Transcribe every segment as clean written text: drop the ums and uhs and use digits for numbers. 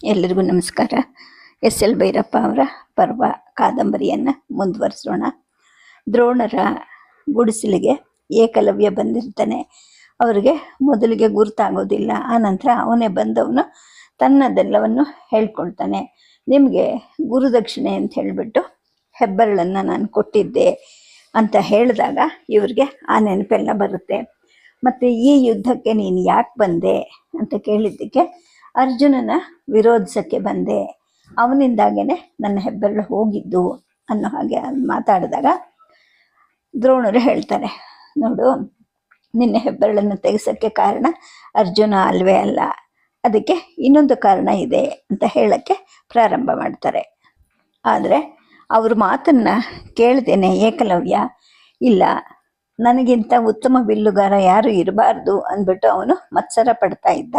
ಎಲ್ಲರಿಗೂ ನಮಸ್ಕಾರ. ಎಸ್ ಭೈರಪ್ಪ ಅವರ ಪರ್ವ ಕಾದಂಬರಿಯನ್ನು ಮುಂದುವರಿಸೋಣ. ದ್ರೋಣರ ಗುಡಿಸಲಿಗೆ ಏಕಲವ್ಯ ಬಂದಿರ್ತಾನೆ. ಅವರಿಗೆ ಮೊದಲಿಗೆ ಗುರುತಾಗೋದಿಲ್ಲ. ಆನಂತರ ಅವನೇ ಬಂದವನು ತನ್ನದೆಲ್ಲವನ್ನು ಹೇಳ್ಕೊಳ್ತಾನೆ. ನಿಮಗೆ ಗುರುದಕ್ಷಿಣೆ ಅಂತ ಹೇಳಿಬಿಟ್ಟು ಹೆಬ್ಬರಳನ್ನು ನಾನು ಕೊಟ್ಟಿದ್ದೆ ಅಂತ ಹೇಳಿದಾಗ ಇವ್ರಿಗೆ ಆ ನೆನಪೆಲ್ಲ ಬರುತ್ತೆ. ಮತ್ತು ಈ ಯುದ್ಧಕ್ಕೆ ನೀನು ಯಾಕೆ ಬಂದೆ ಅಂತ ಕೇಳಿದ್ದಕ್ಕೆ, ಅರ್ಜುನನ ವಿರೋಧಿಸಕ್ಕೆ ಬಂದೆ, ಅವನಿಂದಾಗೇನೆ ನನ್ನ ಹೆಬ್ಬೆರಳು ಹೋಗಿದ್ದು ಅನ್ನೋ ಹಾಗೆ ಮಾತಾಡಿದಾಗ ದ್ರೋಣರು ಹೇಳ್ತಾರೆ, ನೋಡು, ನಿನ್ನ ಹೆಬ್ಬೆರಳನ್ನು ತೆಗೆಸೋಕ್ಕೆ ಕಾರಣ ಅರ್ಜುನ ಅಲ್ವೇ ಅಲ್ಲ, ಅದಕ್ಕೆ ಇನ್ನೊಂದು ಕಾರಣ ಇದೆ ಅಂತ ಹೇಳಕ್ಕೆ ಪ್ರಾರಂಭ ಮಾಡ್ತಾರೆ. ಆದರೆ ಅವ್ರ ಮಾತನ್ನು ಕೇಳ್ದೇನೆ ಏಕಲವ್ಯ, ಇಲ್ಲ, ನನಗಿಂತ ಉತ್ತಮ ಬಿಲ್ಲುಗಾರ ಯಾರು ಇರಬಾರ್ದು ಅಂದ್ಬಿಟ್ಟು ಅವನು ಮತ್ಸರ ಪಡ್ತಾ ಇದ್ದ.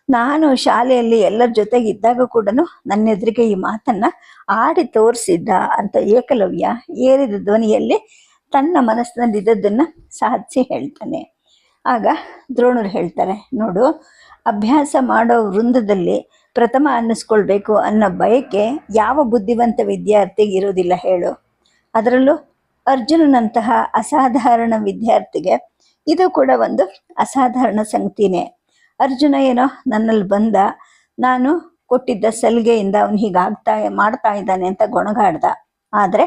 ನಾನು ಶಾಲೆಯಲ್ಲಿ ಎಲ್ಲರ ಜೊತೆಗೆ ಇದ್ದಾಗ ಕೂಡ ನನ್ನ ಎದುರಿಗೆ ಈ ಮಾತನ್ನ ಆಡಿ ತೋರಿಸಿದ್ದ ಅಂತ ಏಕಲವ್ಯ ಏರಿದ ಧ್ವನಿಯಲ್ಲಿ ತನ್ನ ಮನಸ್ಸಿನಲ್ಲಿ ಇದ್ದದ್ದನ್ನು ಸಾಧಿಸಿ ಹೇಳ್ತಾನೆ. ಆಗ ದ್ರೋಣರು ಹೇಳ್ತಾರೆ, ನೋಡು, ಅಭ್ಯಾಸ ಮಾಡೋ ವೃಂದದಲ್ಲಿ ಪ್ರಥಮ ಅನ್ನಿಸ್ಕೊಳ್ಬೇಕು ಅನ್ನೋ ಬಯಕೆ ಯಾವ ಬುದ್ಧಿವಂತ ವಿದ್ಯಾರ್ಥಿಗೆ ಇರೋದಿಲ್ಲ ಹೇಳು. ಅದರಲ್ಲೂ ಅರ್ಜುನನಂತಹ ಅಸಾಧಾರಣ ವಿದ್ಯಾರ್ಥಿಗೆ ಇದು ಕೂಡ ಒಂದು ಅಸಾಧಾರಣ ಸಂಗತಿನೇ. ಅರ್ಜುನ ಏನೋ ನನ್ನಲ್ಲಿ ಬಂದ, ನಾನು ಕೊಟ್ಟಿದ್ದ ಸಲಿಗೆಯಿಂದ ಅವನು ಮಾಡ್ತಾ ಇದ್ದಾನೆ ಅಂತ ಗೊಣಗಾಡ್ದ. ಆದರೆ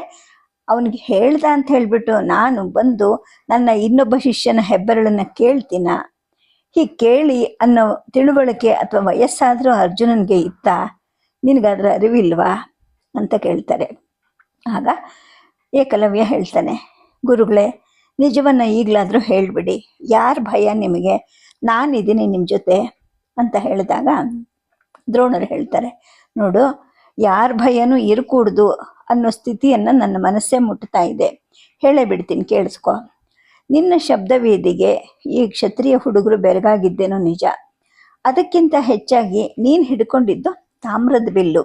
ಅವನಿಗೆ ಹೇಳ್ದ ಅಂತ ಹೇಳ್ಬಿಟ್ಟು ನಾನು ಬಂದು ನನ್ನ ಇನ್ನೊಬ್ಬ ಶಿಷ್ಯನ ಹೆಬ್ಬೆರಳನ್ನು ಕೇಳ್ತೀನ? ಹೀಗೆ ಕೇಳಿ ಅನ್ನೋ ತಿಳುವಳಿಕೆ ಅಥವಾ ವಯಸ್ಸಾದರೂ ಅರ್ಜುನನಿಗೆ ಇತ್ತ? ನಿನಗಾದ್ರ ಅರಿವಿಲ್ವಾ ಅಂತ ಕೇಳ್ತಾರೆ. ಆಗ ಏಕಲವ್ಯ ಹೇಳ್ತಾನೆ, ಗುರುಗಳೇ, ನಿಜವನ್ನ ಈಗಲಾದರೂ ಹೇಳಿಬಿಡಿ, ಯಾರ ಭಯ ನಿಮಗೆ? ನಾನಿದ್ದೀನಿ ನಿಮ್ಮ ಜೊತೆ ಅಂತ ಹೇಳಿದಾಗ ದ್ರೋಣರು ಹೇಳ್ತಾರೆ, ನೋಡು, ಯಾರ ಭಯನೂ ಇರಕೂಡ್ದು ಅನ್ನೋ ಸ್ಥಿತಿಯನ್ನು ನನ್ನ ಮನಸ್ಸೇ ಮುಟ್ತಾ ಇದೆ. ಹೇಳೇ ಬಿಡ್ತೀನಿ, ಕೇಳಿಸ್ಕೊ. ನಿನ್ನ ಶಬ್ದವೇದಿಗೆ ಈ ಕ್ಷತ್ರಿಯ ಹುಡುಗರು ಬೆರಗಾಗಿದ್ದೇನೋ ನಿಜ. ಅದಕ್ಕಿಂತ ಹೆಚ್ಚಾಗಿ ನೀನು ಹಿಡ್ಕೊಂಡಿದ್ದು ತಾಮ್ರದ ಬಿಲ್ಲು.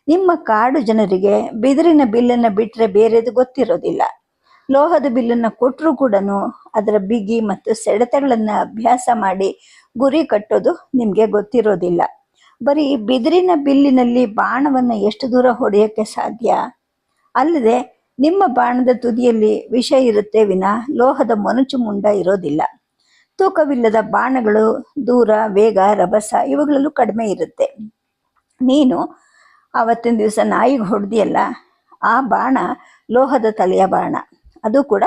ನಿಮ್ಮ ಕಾಡು ಜನರಿಗೆ ಬಿದಿರಿನ ಬಿಲ್ಲನ್ನು ಬಿಟ್ಟರೆ ಬೇರೆದು ಗೊತ್ತಿರೋದಿಲ್ಲ. ಲೋಹದ ಬಿಲ್ಲನ್ನು ಕೊಟ್ಟರೂ ಕೂಡ ಅದರ ಬಿಗಿ ಮತ್ತು ಸೆಳೆತಗಳನ್ನು ಅಭ್ಯಾಸ ಮಾಡಿ ಗುರಿ ಕಟ್ಟೋದು ನಿಮಗೆ ಗೊತ್ತಿರೋದಿಲ್ಲ. ಬರೀ ಬಿದಿರಿನ ಬಿಲ್ಲಿನಲ್ಲಿ ಬಾಣವನ್ನು ಎಷ್ಟು ದೂರ ಹೊಡೆಯೋಕ್ಕೆ ಸಾಧ್ಯ? ಅಲ್ಲದೆ ನಿಮ್ಮ ಬಾಣದ ತುದಿಯಲ್ಲಿ ವಿಷ ಇರುತ್ತೆ ವಿನಾ ಲೋಹದ ಮೊನಚು ಮುಂಡ ಇರೋದಿಲ್ಲ. ತೂಕವಿಲ್ಲದ ಬಾಣಗಳು ದೂರ, ವೇಗ, ರಭಸ ಇವುಗಳಲ್ಲೂ ಕಡಿಮೆ ಇರುತ್ತೆ. ನೀನು ಆವತ್ತಿನ ದಿವಸ ನಾಯಿಗೆ ಹೊಡೆದಿಯಲ್ಲ, ಆ ಬಾಣ ಲೋಹದ ತಲೆಯ ಬಾಣ. ಅದು ಕೂಡ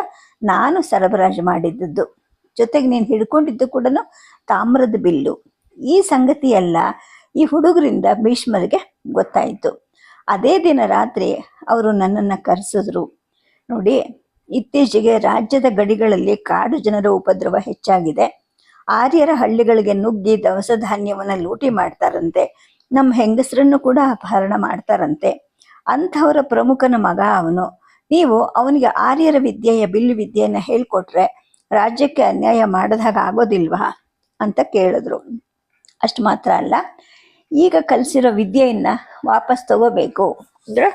ನಾನು ಸರಬರಾಜು ಮಾಡಿದ್ದದ್ದು. ಜೊತೆಗೆ ನೀನು ಹಿಡ್ಕೊಂಡಿದ್ದು ಕೂಡ ತಾಮ್ರದ ಬಿಲ್ಲು. ಈ ಸಂಗತಿ ಎಲ್ಲ ಈ ಹುಡುಗರಿಂದ ಭೀಷ್ಮರಿಗೆ ಗೊತ್ತಾಯಿತು. ಅದೇ ದಿನ ರಾತ್ರಿ ಅವರು ನನ್ನನ್ನು ಕರೆಸಿದ್ರು. ನೋಡಿ, ಇತ್ತೀಚೆಗೆ ರಾಜ್ಯದ ಗಡಿಗಳಲ್ಲಿ ಕಾಡು ಜನರ ಉಪದ್ರವ ಹೆಚ್ಚಾಗಿದೆ. ಆರ್ಯರ ಹಳ್ಳಿಗಳಿಗೆ ನುಗ್ಗಿ ದವಸ ಧಾನ್ಯವನ್ನು ಲೂಟಿ ಮಾಡ್ತಾರಂತೆ. ನಮ್ಮ ಹೆಂಗಸರನ್ನು ಕೂಡ ಅಪಹರಣ ಮಾಡ್ತಾರಂತೆ. ಅಂಥವರ ಪ್ರಮುಖನ ಮಗ ಅವನು. ನೀವು ಅವನಿಗೆ ಆರ್ಯರ ವಿದ್ಯೆಯ ಬಿಲ್ಲು ವಿದ್ಯೆಯನ್ನು ಹೇಳ್ಕೊಟ್ರೆ ರಾಜ್ಯಕ್ಕೆ ಅನ್ಯಾಯ ಮಾಡಿದಾಗ ಆಗೋದಿಲ್ವಾ ಅಂತ ಕೇಳಿದ್ರು. ಅಷ್ಟು ಮಾತ್ರ ಅಲ್ಲ, ಈಗ ಕಲಿಸಿರೋ ವಿದ್ಯೆಯನ್ನು ವಾಪಸ್ ತಗೋಬೇಕು ಅಂದ್ರೆ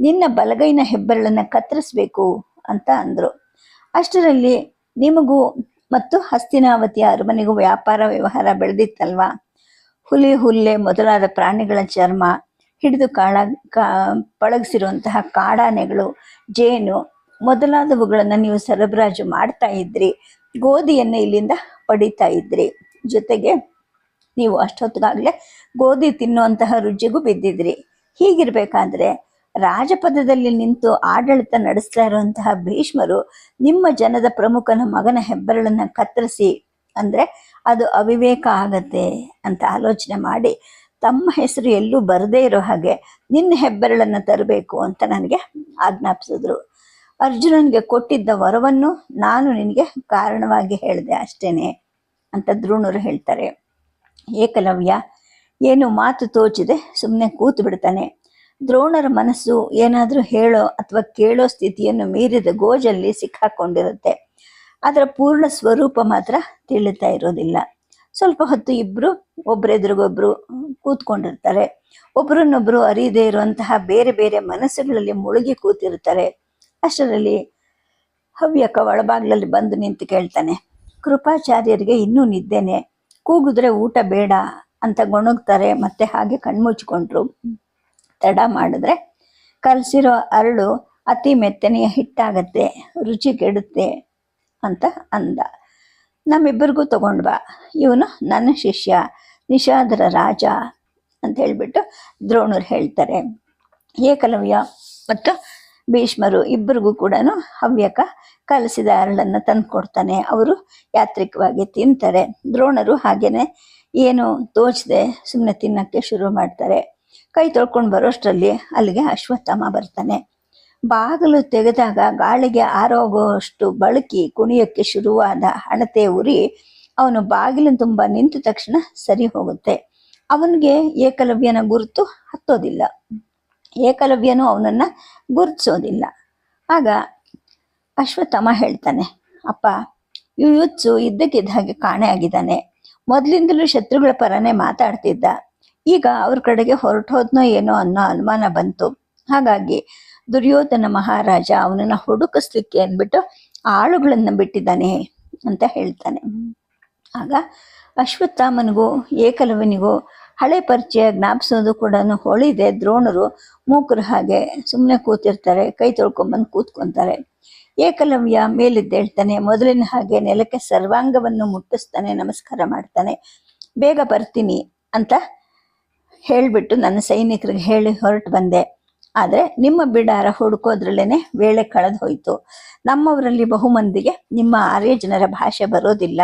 ನಿನ್ನ ಬಲಗೈನ ಹೆಬ್ಬೆರಳನ್ನು ಕತ್ತರಿಸ್ಬೇಕು ಅಂತ ಅಂದರು. ಅಷ್ಟರಲ್ಲಿ ನಿಮಗೂ ಮತ್ತು ಹಸ್ತಿನಾವತಿಯ ಅರಮನೆಗೂ ವ್ಯಾಪಾರ ವ್ಯವಹಾರ ಬೆಳೆದಿತ್ತಲ್ವಾ. ಹುಲ್ಲೆ ಮೊದಲಾದ ಪ್ರಾಣಿಗಳ ಚರ್ಮ ಹಿಡಿದು ಪಳಗಿಸಿರುವಂತಹ ಕಾಡಾನೆಗಳು, ಜೇನು ಮೊದಲಾದವುಗಳನ್ನು ನೀವು ಸರಬರಾಜು ಮಾಡ್ತಾ ಇದ್ರಿ. ಗೋಧಿಯನ್ನು ಇಲ್ಲಿಂದ ಪಡಿತಾ ಇದ್ರಿ. ಜೊತೆಗೆ ನೀವು ಅಷ್ಟೊತ್ತಿಗಾಗಲೇ ಗೋಧಿ ತಿನ್ನುವಂತಹ ರುಚಿಗೂ ಬಿದ್ದಿದ್ರಿ. ಹೀಗಿರ್ಬೇಕಾದ್ರೆ ರಾಜಪದದಲ್ಲಿ ನಿಂತು ಆಡಳಿತ ನಡೆಸ್ತಾ ಇರುವಂತಹ ಭೀಷ್ಮರು ನಿಮ್ಮ ಜನದ ಪ್ರಮುಖನ ಮಗನ ಹೆಬ್ಬೆರಳನ್ನು ಕತ್ತರಿಸಿ ಅಂದರೆ ಅದು ಅವಿವೇಕ ಆಗತ್ತೆ ಅಂತ ಆಲೋಚನೆ ಮಾಡಿ ತಮ್ಮ ಹೆಸರು ಎಲ್ಲೂ ಬರದೇ ಇರೋ ಹಾಗೆ ನಿನ್ನ ಹೆಬ್ಬೆರಳನ್ನು ತರಬೇಕು ಅಂತ ನನಗೆ ಆಜ್ಞಾಪಿಸಿದ್ರು. ಅರ್ಜುನನಿಗೆ ಕೊಟ್ಟಿದ್ದ ವರವನ್ನು ನಾನು ನಿನಗೆ ಕಾರಣವಾಗಿ ಹೇಳಿದೆ ಅಷ್ಟೇನೆ ಅಂತ ದ್ರೋಣರು ಹೇಳ್ತಾರೆ. ಏಕಲವ್ಯ ಏನು ಮಾತು ತೋಚಿದೆ ಸುಮ್ಮನೆ ಕೂತು ಬಿಡ್ತಾನೆ. ದ್ರೋಣರ ಮನಸ್ಸು ಏನಾದರೂ ಹೇಳೋ ಅಥವಾ ಕೇಳೋ ಸ್ಥಿತಿಯನ್ನು ಮೀರಿದ ಗೋಜಲ್ಲಿ ಸಿಕ್ಕಾಕೊಂಡಿರುತ್ತೆ. ಅದರ ಪೂರ್ಣ ಸ್ವರೂಪ ಮಾತ್ರ ತಿಳಿತಾ ಇರೋದಿಲ್ಲ. ಸ್ವಲ್ಪ ಹೊತ್ತು ಇಬ್ಬರು ಒಬ್ಬರೆದುರಿಗೊಬ್ಬರು ಕೂತ್ಕೊಂಡಿರ್ತಾರೆ. ಒಬ್ಬರನ್ನೊಬ್ಬರು ಅರಿಯದೇ ಇರುವಂತಹ ಬೇರೆ ಬೇರೆ ಮನಸ್ಸುಗಳಲ್ಲಿ ಮುಳುಗಿ ಕೂತಿರ್ತಾರೆ. ಅಷ್ಟರಲ್ಲಿ ಹವ್ಯಕ ಒಳಬಾಗ್ಲಲ್ಲಿ ಬಂದು ನಿಂತು ಕೇಳ್ತಾನೆ, ಕೃಪಾಚಾರ್ಯರಿಗೆ ಇನ್ನೂ ನಿದ್ದೆನೆ, ಕೂಗಿದ್ರೆ ಊಟ ಬೇಡ ಅಂತ ಗೊಣಗ್ತಾರೆ. ಮತ್ತೆ ಹಾಗೆ ಕಣ್ಮುಚ್ಕೊಂಡ್ರು. ತಡ ಮಾಡಿದ್ರೆ ಕಲಸಿರೋ ಅರಳು ಅತಿ ಮೆತ್ತನೆಯ ಹಿಟ್ಟಾಗತ್ತೆ, ರುಚಿ ಕೆಡುತ್ತೆ ಅಂತ ಅಂದ. ನಮ್ಮಿಬ್ಬರಿಗೂ ತಗೊಂಡು ಬಾ, ಇವನು ನನ್ನ ಶಿಷ್ಯ, ನಿಷಾದರ ರಾಜ ಅಂತ ಹೇಳ್ಬಿಟ್ಟು ದ್ರೋಣರು ಹೇಳ್ತಾರೆ. ಏಕಲವ್ಯ ಮತ್ತು ಭೀಷ್ಮರು ಇಬ್ಬರಿಗೂ ಕೂಡ ಹವ್ಯಕ ಕಲಸಿದ ಅರಳನ್ನು ತಂದು ಕೊಡ್ತಾನೆ. ಅವರು ಯಾತ್ರಿಕವಾಗಿ ತಿಂತಾರೆ. ದ್ರೋಣರು ಹಾಗೇನೆ ಏನು ತೋಚದೆ ಸುಮ್ಮನೆ ತಿನ್ನಕ್ಕೆ ಶುರು ಮಾಡ್ತಾರೆ. ಕೈ ತೊಳ್ಕೊಂಡು ಬರೋಷ್ಟರಲ್ಲಿ ಅಲ್ಲಿಗೆ ಅಶ್ವತ್ಥಾಮ ಬರ್ತಾನೆ. ಬಾಗಿಲು ತೆಗೆದಾಗ ಗಾಳಿಗೆ ಆರೋಗುವಷ್ಟು ಬಳಕಿ ಕುಣಿಯೋಕ್ಕೆ ಶುರುವಾದ ಹಣತೆ ಉರಿ ಅವನು ಬಾಗಿಲಿನ ತುಂಬ ನಿಂತ ತಕ್ಷಣ ಸರಿ ಹೋಗುತ್ತೆ. ಅವನಿಗೆ ಏಕಲವ್ಯನ ಗುರುತು ಹತ್ತೋದಿಲ್ಲ, ಏಕಲವ್ಯನು ಅವನನ್ನು ಗುರುತಿಸೋದಿಲ್ಲ. ಆಗ ಅಶ್ವತ್ಥಾಮ ಹೇಳ್ತಾನೆ, ಅಪ್ಪ, ಯುಯುತ್ಸು ಇದ್ದಕ್ಕಿದ್ದ ಹಾಗೆ ಕಾಣೆ ಆಗಿದ್ದಾನೆ. ಮೊದಲಿಂದಲೂ ಶತ್ರುಗಳ ಪರನೇ ಮಾತಾಡ್ತಿದ್ದ. ಈಗ ಅವ್ರ ಕಡೆಗೆ ಹೊರಟೋದ್ನೋ ಏನೋ ಅನ್ನೋ ಅನುಮಾನ ಬಂತು. ಹಾಗಾಗಿ ದುರ್ಯೋಧನ ಮಹಾರಾಜ ಅವನನ್ನು ಹುಡುಕಿಸ್ಲಿಕ್ಕೆ ಅಂದ್ಬಿಟ್ಟು ಆಳುಗಳನ್ನು ಬಿಟ್ಟಿದ್ದಾನೆ ಅಂತ ಹೇಳ್ತಾನೆ. ಆಗ ಅಶ್ವತ್ಥಾಮನಿಗೂ ಏಕಲವ್ಯನಿಗೂ ಹಳೆ ಪರಿಚಯ ಜ್ಞಾಪಿಸೋದು ಕೂಡ ಹೊಳಿದೆ. ದ್ರೋಣರು ಮೂಕರು ಹಾಗೆ ಸುಮ್ಮನೆ ಕೂತಿರ್ತಾರೆ, ಕೈ ತೊಳ್ಕೊಂಬಂದು ಕೂತ್ಕೊತಾರೆ. ಏಕಲವ್ಯ ಮೇಲಿದ್ದೇಳ್ತಾನೆ, ಮೊದಲಿನ ಹಾಗೆ ನೆಲಕ್ಕೆ ಸರ್ವಾಂಗವನ್ನು ಮುಟ್ಟಿಸ್ತಾನೆ, ನಮಸ್ಕಾರ ಮಾಡ್ತಾನೆ. ಬೇಗ ಬರ್ತೀನಿ ಅಂತ ಹೇಳಿಬಿಟ್ಟು ನನ್ನ ಸೈನಿಕರಿಗೆ ಹೇಳಿ ಹೊರಟು ಬಂದೆ. ಆದರೆ ನಿಮ್ಮ ಬಿಡಾರ ಹುಡುಕೋದ್ರಲ್ಲೇ ವೇಳೆ ಕಳೆದು ಹೋಯಿತು. ನಮ್ಮವರಲ್ಲಿ ಬಹುಮಂದಿಗೆ ನಿಮ್ಮ ಆರ್ಯ ಜನರ ಭಾಷೆ ಬರೋದಿಲ್ಲ.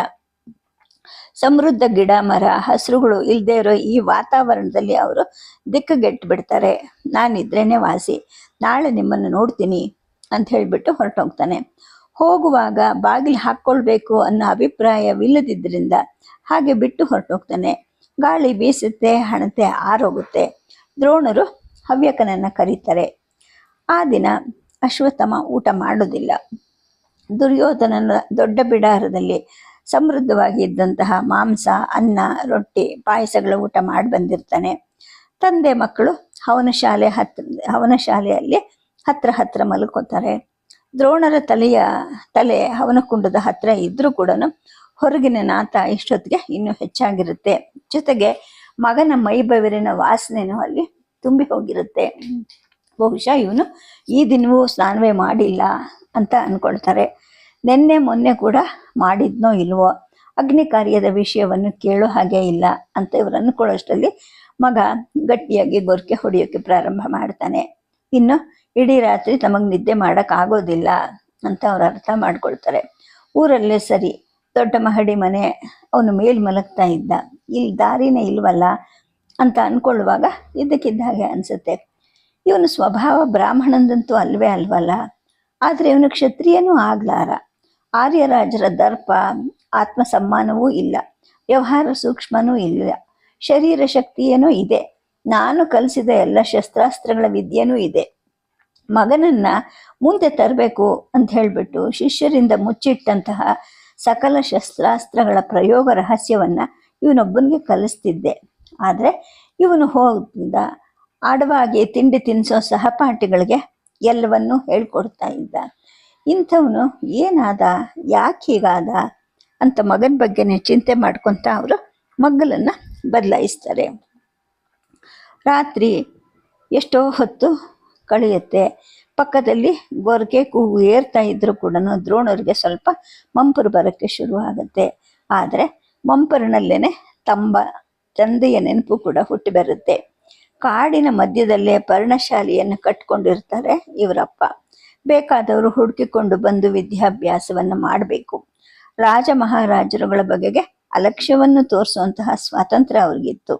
ಸಮೃದ್ಧ ಗಿಡ ಮರ ಹಸಿರುಗಳು ಇಲ್ಲದೆ ಇರೋ ಈ ವಾತಾವರಣದಲ್ಲಿ ಅವರು ದಿಕ್ಕುಗೆಟ್ಟು ಬಿಡ್ತಾರೆ. ನಾನಿದ್ರೇನೆ ವಾಸಿ. ನಾಳೆ ನಿಮ್ಮನ್ನು ನೋಡ್ತೀನಿ ಅಂತ ಹೇಳಿಬಿಟ್ಟು ಹೊರಟೋಗ್ತಾನೆ. ಹೋಗುವಾಗ ಬಾಗಿಲು ಹಾಕ್ಕೊಳ್ಬೇಕು ಅನ್ನೋ ಅಭಿಪ್ರಾಯವಿಲ್ಲದಿದ್ದರಿಂದ ಹಾಗೆ ಬಿಟ್ಟು ಹೊರಟೋಗ್ತಾನೆ. ಗಾಳಿ ಬೀಸುತ್ತೆ, ಹಣತೆ ಆರೋಗುತ್ತೆ. ದ್ರೋಣರು ಹವ್ಯಕನನ್ನು ಕರೀತಾರೆ. ಆ ದಿನ ಅಶ್ವತ್ಥಾಮ ಊಟ ಮಾಡೋದಿಲ್ಲ. ದುರ್ಯೋಧನನ ದೊಡ್ಡ ಬಿಡಾರದಲ್ಲಿ ಸಮೃದ್ಧವಾಗಿ ಇದ್ದಂತಹ ಮಾಂಸ, ಅನ್ನ, ರೊಟ್ಟಿ, ಪಾಯಸಗಳ ಊಟ ಮಾಡಿ ಬಂದಿರ್ತಾನೆ. ತಂದೆ ಮಕ್ಕಳು ಹವನ ಶಾಲೆಯಲ್ಲಿ ಹತ್ರ ಮಲ್ಕೋತಾರೆ. ದ್ರೋಣರ ತಲೆ ಹವನ ಕುಂಡದ ಹತ್ರ ಇದ್ರೂ ಕೂಡ ಹೊರಗಿನ ನಾತ ಇಷ್ಟೊತ್ತಿಗೆ ಇನ್ನೂ ಹೆಚ್ಚಾಗಿರುತ್ತೆ. ಜೊತೆಗೆ ಮಗನ ಮೈಬೆವರಿನ ವಾಸನೆನೂ ಅಲ್ಲಿ ತುಂಬಿ ಹೋಗಿರುತ್ತೆ. ಬಹುಶಃ ಇವನು ಈ ದಿನವೂ ಸ್ನಾನವೇ ಮಾಡಿಲ್ಲ ಅಂತ ಅಂದ್ಕೊಳ್ತಾರೆ. ನಿನ್ನೆ ಮೊನ್ನೆ ಕೂಡ ಮಾಡಿದ್ನೋ ಇಲ್ವೋ, ಅಗ್ನಿ ಕಾರ್ಯದ ವಿಷಯವನ್ನು ಕೇಳೋ ಹಾಗೆ ಇಲ್ಲ ಅಂತ ಇವರು ಅಂದ್ಕೊಳ್ಳೋಷ್ಟರಲ್ಲಿ ಮಗ ಗಟ್ಟಿಯಾಗಿ ಗೊರಕೆ ಹೊಡೆಯೋಕ್ಕೆ ಪ್ರಾರಂಭ ಮಾಡ್ತಾನೆ. ಇನ್ನು ಇಡೀ ರಾತ್ರಿ ತಮಗೆ ನಿದ್ದೆ ಮಾಡೋಕ್ಕಾಗೋದಿಲ್ಲ ಅಂತ ಅವ್ರು ಅರ್ಥ ಮಾಡ್ಕೊಳ್ತಾರೆ. ಊರಲ್ಲೇ ಸರಿ, ದೊಡ್ಡ ಮಹಡಿ ಮನೆ, ಅವನು ಮೇಲ್ ಮಲಗ್ತಾ ಇದ್ದ, ಇಲ್ಲಿ ದಾರಿನೇ ಇಲ್ವಲ್ಲ ಅಂತ ಅಂದ್ಕೊಳ್ಳುವಾಗ ಇದ್ದಕ್ಕಿದ್ದ ಹಾಗೆ ಅನಿಸುತ್ತೆ. ಇವನು ಸ್ವಭಾವ ಬ್ರಾಹ್ಮಣಂದಂತೂ ಅಲ್ವೇ ಅಲ್ವಲ್ಲ, ಆದರೆ ಇವನು ಕ್ಷತ್ರಿಯನೂ ಆಗ್ಲಾರ. ಆರ್ಯರಾಜರ ದರ್ಪ, ಆತ್ಮಸಮ್ಮಾನವೂ ಇಲ್ಲ, ವ್ಯವಹಾರ ಸೂಕ್ಷ್ಮನೂ ಇಲ್ಲ, ಶರೀರ ಶಕ್ತಿಯೇನೂ ಇದೆ, ನಾನು ಕಲಿಸಿದ ಎಲ್ಲ ಶಸ್ತ್ರಾಸ್ತ್ರಗಳ ವಿದ್ಯೆನೂ ಇದೆ. ಮಗನನ್ನ ಮುಂದೆ ತರಬೇಕು ಅಂತ ಹೇಳಿಬಿಟ್ಟು ಶಿಷ್ಯರಿಂದ ಮುಚ್ಚಿಟ್ಟಂತಹ ಸಕಲ ಶಸ್ತ್ರಾಸ್ತ್ರಗಳ ಪ್ರಯೋಗ ರಹಸ್ಯವನ್ನು ಇವನೊಬ್ಬನಿಗೆ ಕಲಿಸ್ತಿದ್ದೆ. ಆದರೆ ಇವನು ಹೋದ ಆಡವಾಗಿ ತಿಂಡಿ ತಿನ್ನಿಸೋ ಸಹಪಾಠಿಗಳಿಗೆ ಎಲ್ಲವನ್ನೂ ಹೇಳ್ಕೊಡ್ತಾ ಇದ್ದ. ಇಂಥವನು ಏನಾದ, ಯಾಕೆ ಹೀಗಾದ ಅಂತ ಮಗನ ಬಗ್ಗೆನೇ ಚಿಂತೆ ಮಾಡ್ಕೊತ ಅವರು ಮಗ್ಗಲನ್ನು ಬದಲಾಯಿಸ್ತಾರೆ. ರಾತ್ರಿ ಎಷ್ಟೋ ಹೊತ್ತು ಕಳೆಯುತ್ತೆ. ಪಕ್ಕದಲ್ಲಿ ಗೊರಕೆ ಕೂಗು ಏರ್ತಾ ಇದ್ರೂ ಕೂಡ ದ್ರೋಣರಿಗೆ ಸ್ವಲ್ಪ ಮಂಪರು ಬರೋಕ್ಕೆ ಶುರು ಆಗುತ್ತೆ. ಆದರೆ ಮಂಪರಿನಲ್ಲೇನೆ ತಂದೆಯ ನೆನಪು ಕೂಡ ಹುಟ್ಟಿ ಬರುತ್ತೆ. ಕಾಡಿನ ಮಧ್ಯದಲ್ಲೇ ಪರ್ಣಶಾಲೆಯನ್ನು ಕಟ್ಕೊಂಡಿರ್ತಾರೆ ಇವರಪ್ಪ. ಬೇಕಾದವರು ಹುಡುಕಿಕೊಂಡು ಬಂದು ವಿದ್ಯಾಭ್ಯಾಸವನ್ನು ಮಾಡಬೇಕು. ರಾಜ ಮಹಾರಾಜರುಗಳ ಬಗೆಗೆ ಅಲಕ್ಷ್ಯವನ್ನು ತೋರಿಸುವಂತಹ ಸ್ವಾತಂತ್ರ್ಯ ಅವ್ರಿಗಿತ್ತು.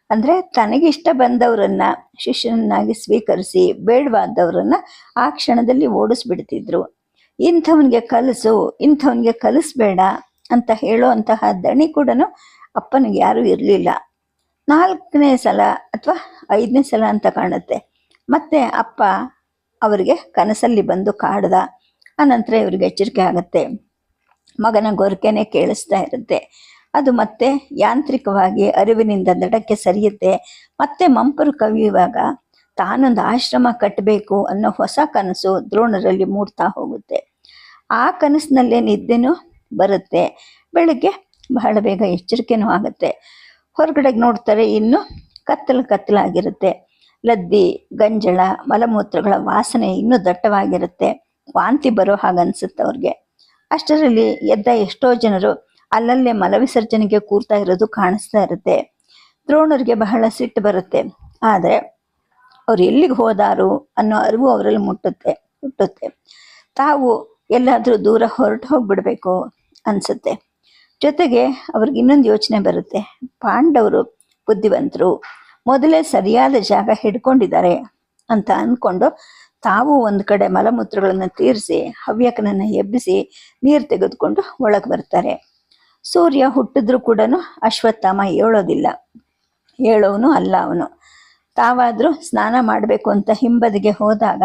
ಅಂದರೆ ತನಗಿಷ್ಟ ಬಂದವರನ್ನ ಶಿಷ್ಯನನ್ನಾಗಿ ಸ್ವೀಕರಿಸಿ ಬೇಡವಾದವರನ್ನ ಆ ಕ್ಷಣದಲ್ಲಿ ಓಡಿಸ್ಬಿಡ್ತಿದ್ರು. ಇಂಥವನಿಗೆ ಕಲಿಸು, ಇಂಥವನಿಗೆ ಕಲಿಸ್ಬೇಡ ಅಂತ ಹೇಳೋ ಅಂತಹ ದಣಿ ಕೂಡ ಅಪ್ಪನಿಗೆ ಯಾರೂ ಇರಲಿಲ್ಲ. 4ನೇ ಸಲ ಅಥವಾ 5ನೇ ಸಲ ಅಂತ ಕಾಣುತ್ತೆ ಮತ್ತೆ ಅಪ್ಪ ಅವರಿಗೆ ಕನಸಲ್ಲಿ ಬಂದು ಕಾಡ್ದ. ಆನಂತರ ಇವ್ರಿಗೆ ಎಚ್ಚರಿಕೆ ಆಗುತ್ತೆ. ಮಗನ ಗೊರಕೆನೆ ಕೇಳಿಸ್ತಾ ಇರುತ್ತೆ. ಅದು ಮತ್ತೆ ಯಾಂತ್ರಿಕವಾಗಿ ಅರಿವಿನಿಂದ ದಡಕ್ಕೆ ಸರಿಯುತ್ತೆ. ಮತ್ತೆ ಮಂಪರು ಕವಿಯುವಾಗ ತಾನೊಂದು ಆಶ್ರಮ ಕಟ್ಟಬೇಕು ಅನ್ನೋ ಹೊಸ ಕನಸು ದ್ರೋಣರಲ್ಲಿ ಮೂಡ್ತಾ ಹೋಗುತ್ತೆ. ಆ ಕನಸಿನಲ್ಲೇ ನಿದ್ದೆನೂ ಬರುತ್ತೆ. ಬೆಳಗ್ಗೆ ಬಹಳ ಬೇಗ ಎಚ್ಚರಿಕೆನೂ ಆಗುತ್ತೆ. ಹೊರಗಡೆಗೆ ನೋಡ್ತಾರೆ, ಇನ್ನು ಕತ್ತಲಾಗಿರುತ್ತೆ. ಲದ್ದಿ, ಗಂಜಳ, ಮಲಮೂತ್ರಗಳ ವಾಸನೆ ಇನ್ನೂ ದಟ್ಟವಾಗಿರುತ್ತೆ. ವಾಂತಿ ಬರೋ ಹಾಗನ್ಸುತ್ತೆ ಅವ್ರಿಗೆ. ಅಷ್ಟರಲ್ಲಿ ಎದ್ದ ಎಷ್ಟೋ ಜನರು ಅಲ್ಲಲ್ಲೇ ಮಲವಿಸರ್ಜನೆಗೆ ಕೂರ್ತಾ ಇರೋದು ಕಾಣಿಸ್ತಾ ಇರುತ್ತೆ. ದ್ರೋಣರಿಗೆ ಬಹಳ ಸಿಟ್ಟು ಬರುತ್ತೆ. ಆದರೆ ಅವ್ರು ಎಲ್ಲಿಗೆ ಹೋದಾರು ಅನ್ನೋ ಅರಿವು ಅವರಲ್ಲಿ ಹುಟ್ಟುತ್ತೆ. ತಾವು ಎಲ್ಲಾದರೂ ದೂರ ಹೊರಟು ಹೋಗ್ಬಿಡ್ಬೇಕು ಅನ್ಸುತ್ತೆ. ಜೊತೆಗೆ ಅವ್ರಿಗೆ ಇನ್ನೊಂದು ಯೋಚನೆ ಬರುತ್ತೆ. ಪಾಂಡವರು ಬುದ್ಧಿವಂತರು, ಮೊದಲೇ ಸರಿಯಾದ ಜಾಗ ಹಿಡ್ಕೊಂಡಿದ್ದಾರೆ ಅಂತ ಅಂದ್ಕೊಂಡು ತಾವು ಒಂದು ಕಡೆ ಮಲಮೂತ್ರಗಳನ್ನು ತೀರಿಸಿ ಹವ್ಯಕನನ್ನು ಎಬ್ಬಿಸಿ ನೀರು ತೆಗೆದುಕೊಂಡು ಒಳಗೆ ಬರ್ತಾರೆ. ಸೂರ್ಯ ಹುಟ್ಟಿದ್ರೂ ಕೂಡ ಅಶ್ವತ್ಥಾಮ ಹೇಳೋವನು ಅಲ್ಲ ಅವನು. ತಾವಾದರೂ ಸ್ನಾನ ಮಾಡಬೇಕು ಅಂತ ಹಿಂಬದಿಗೆ ಹೋದಾಗ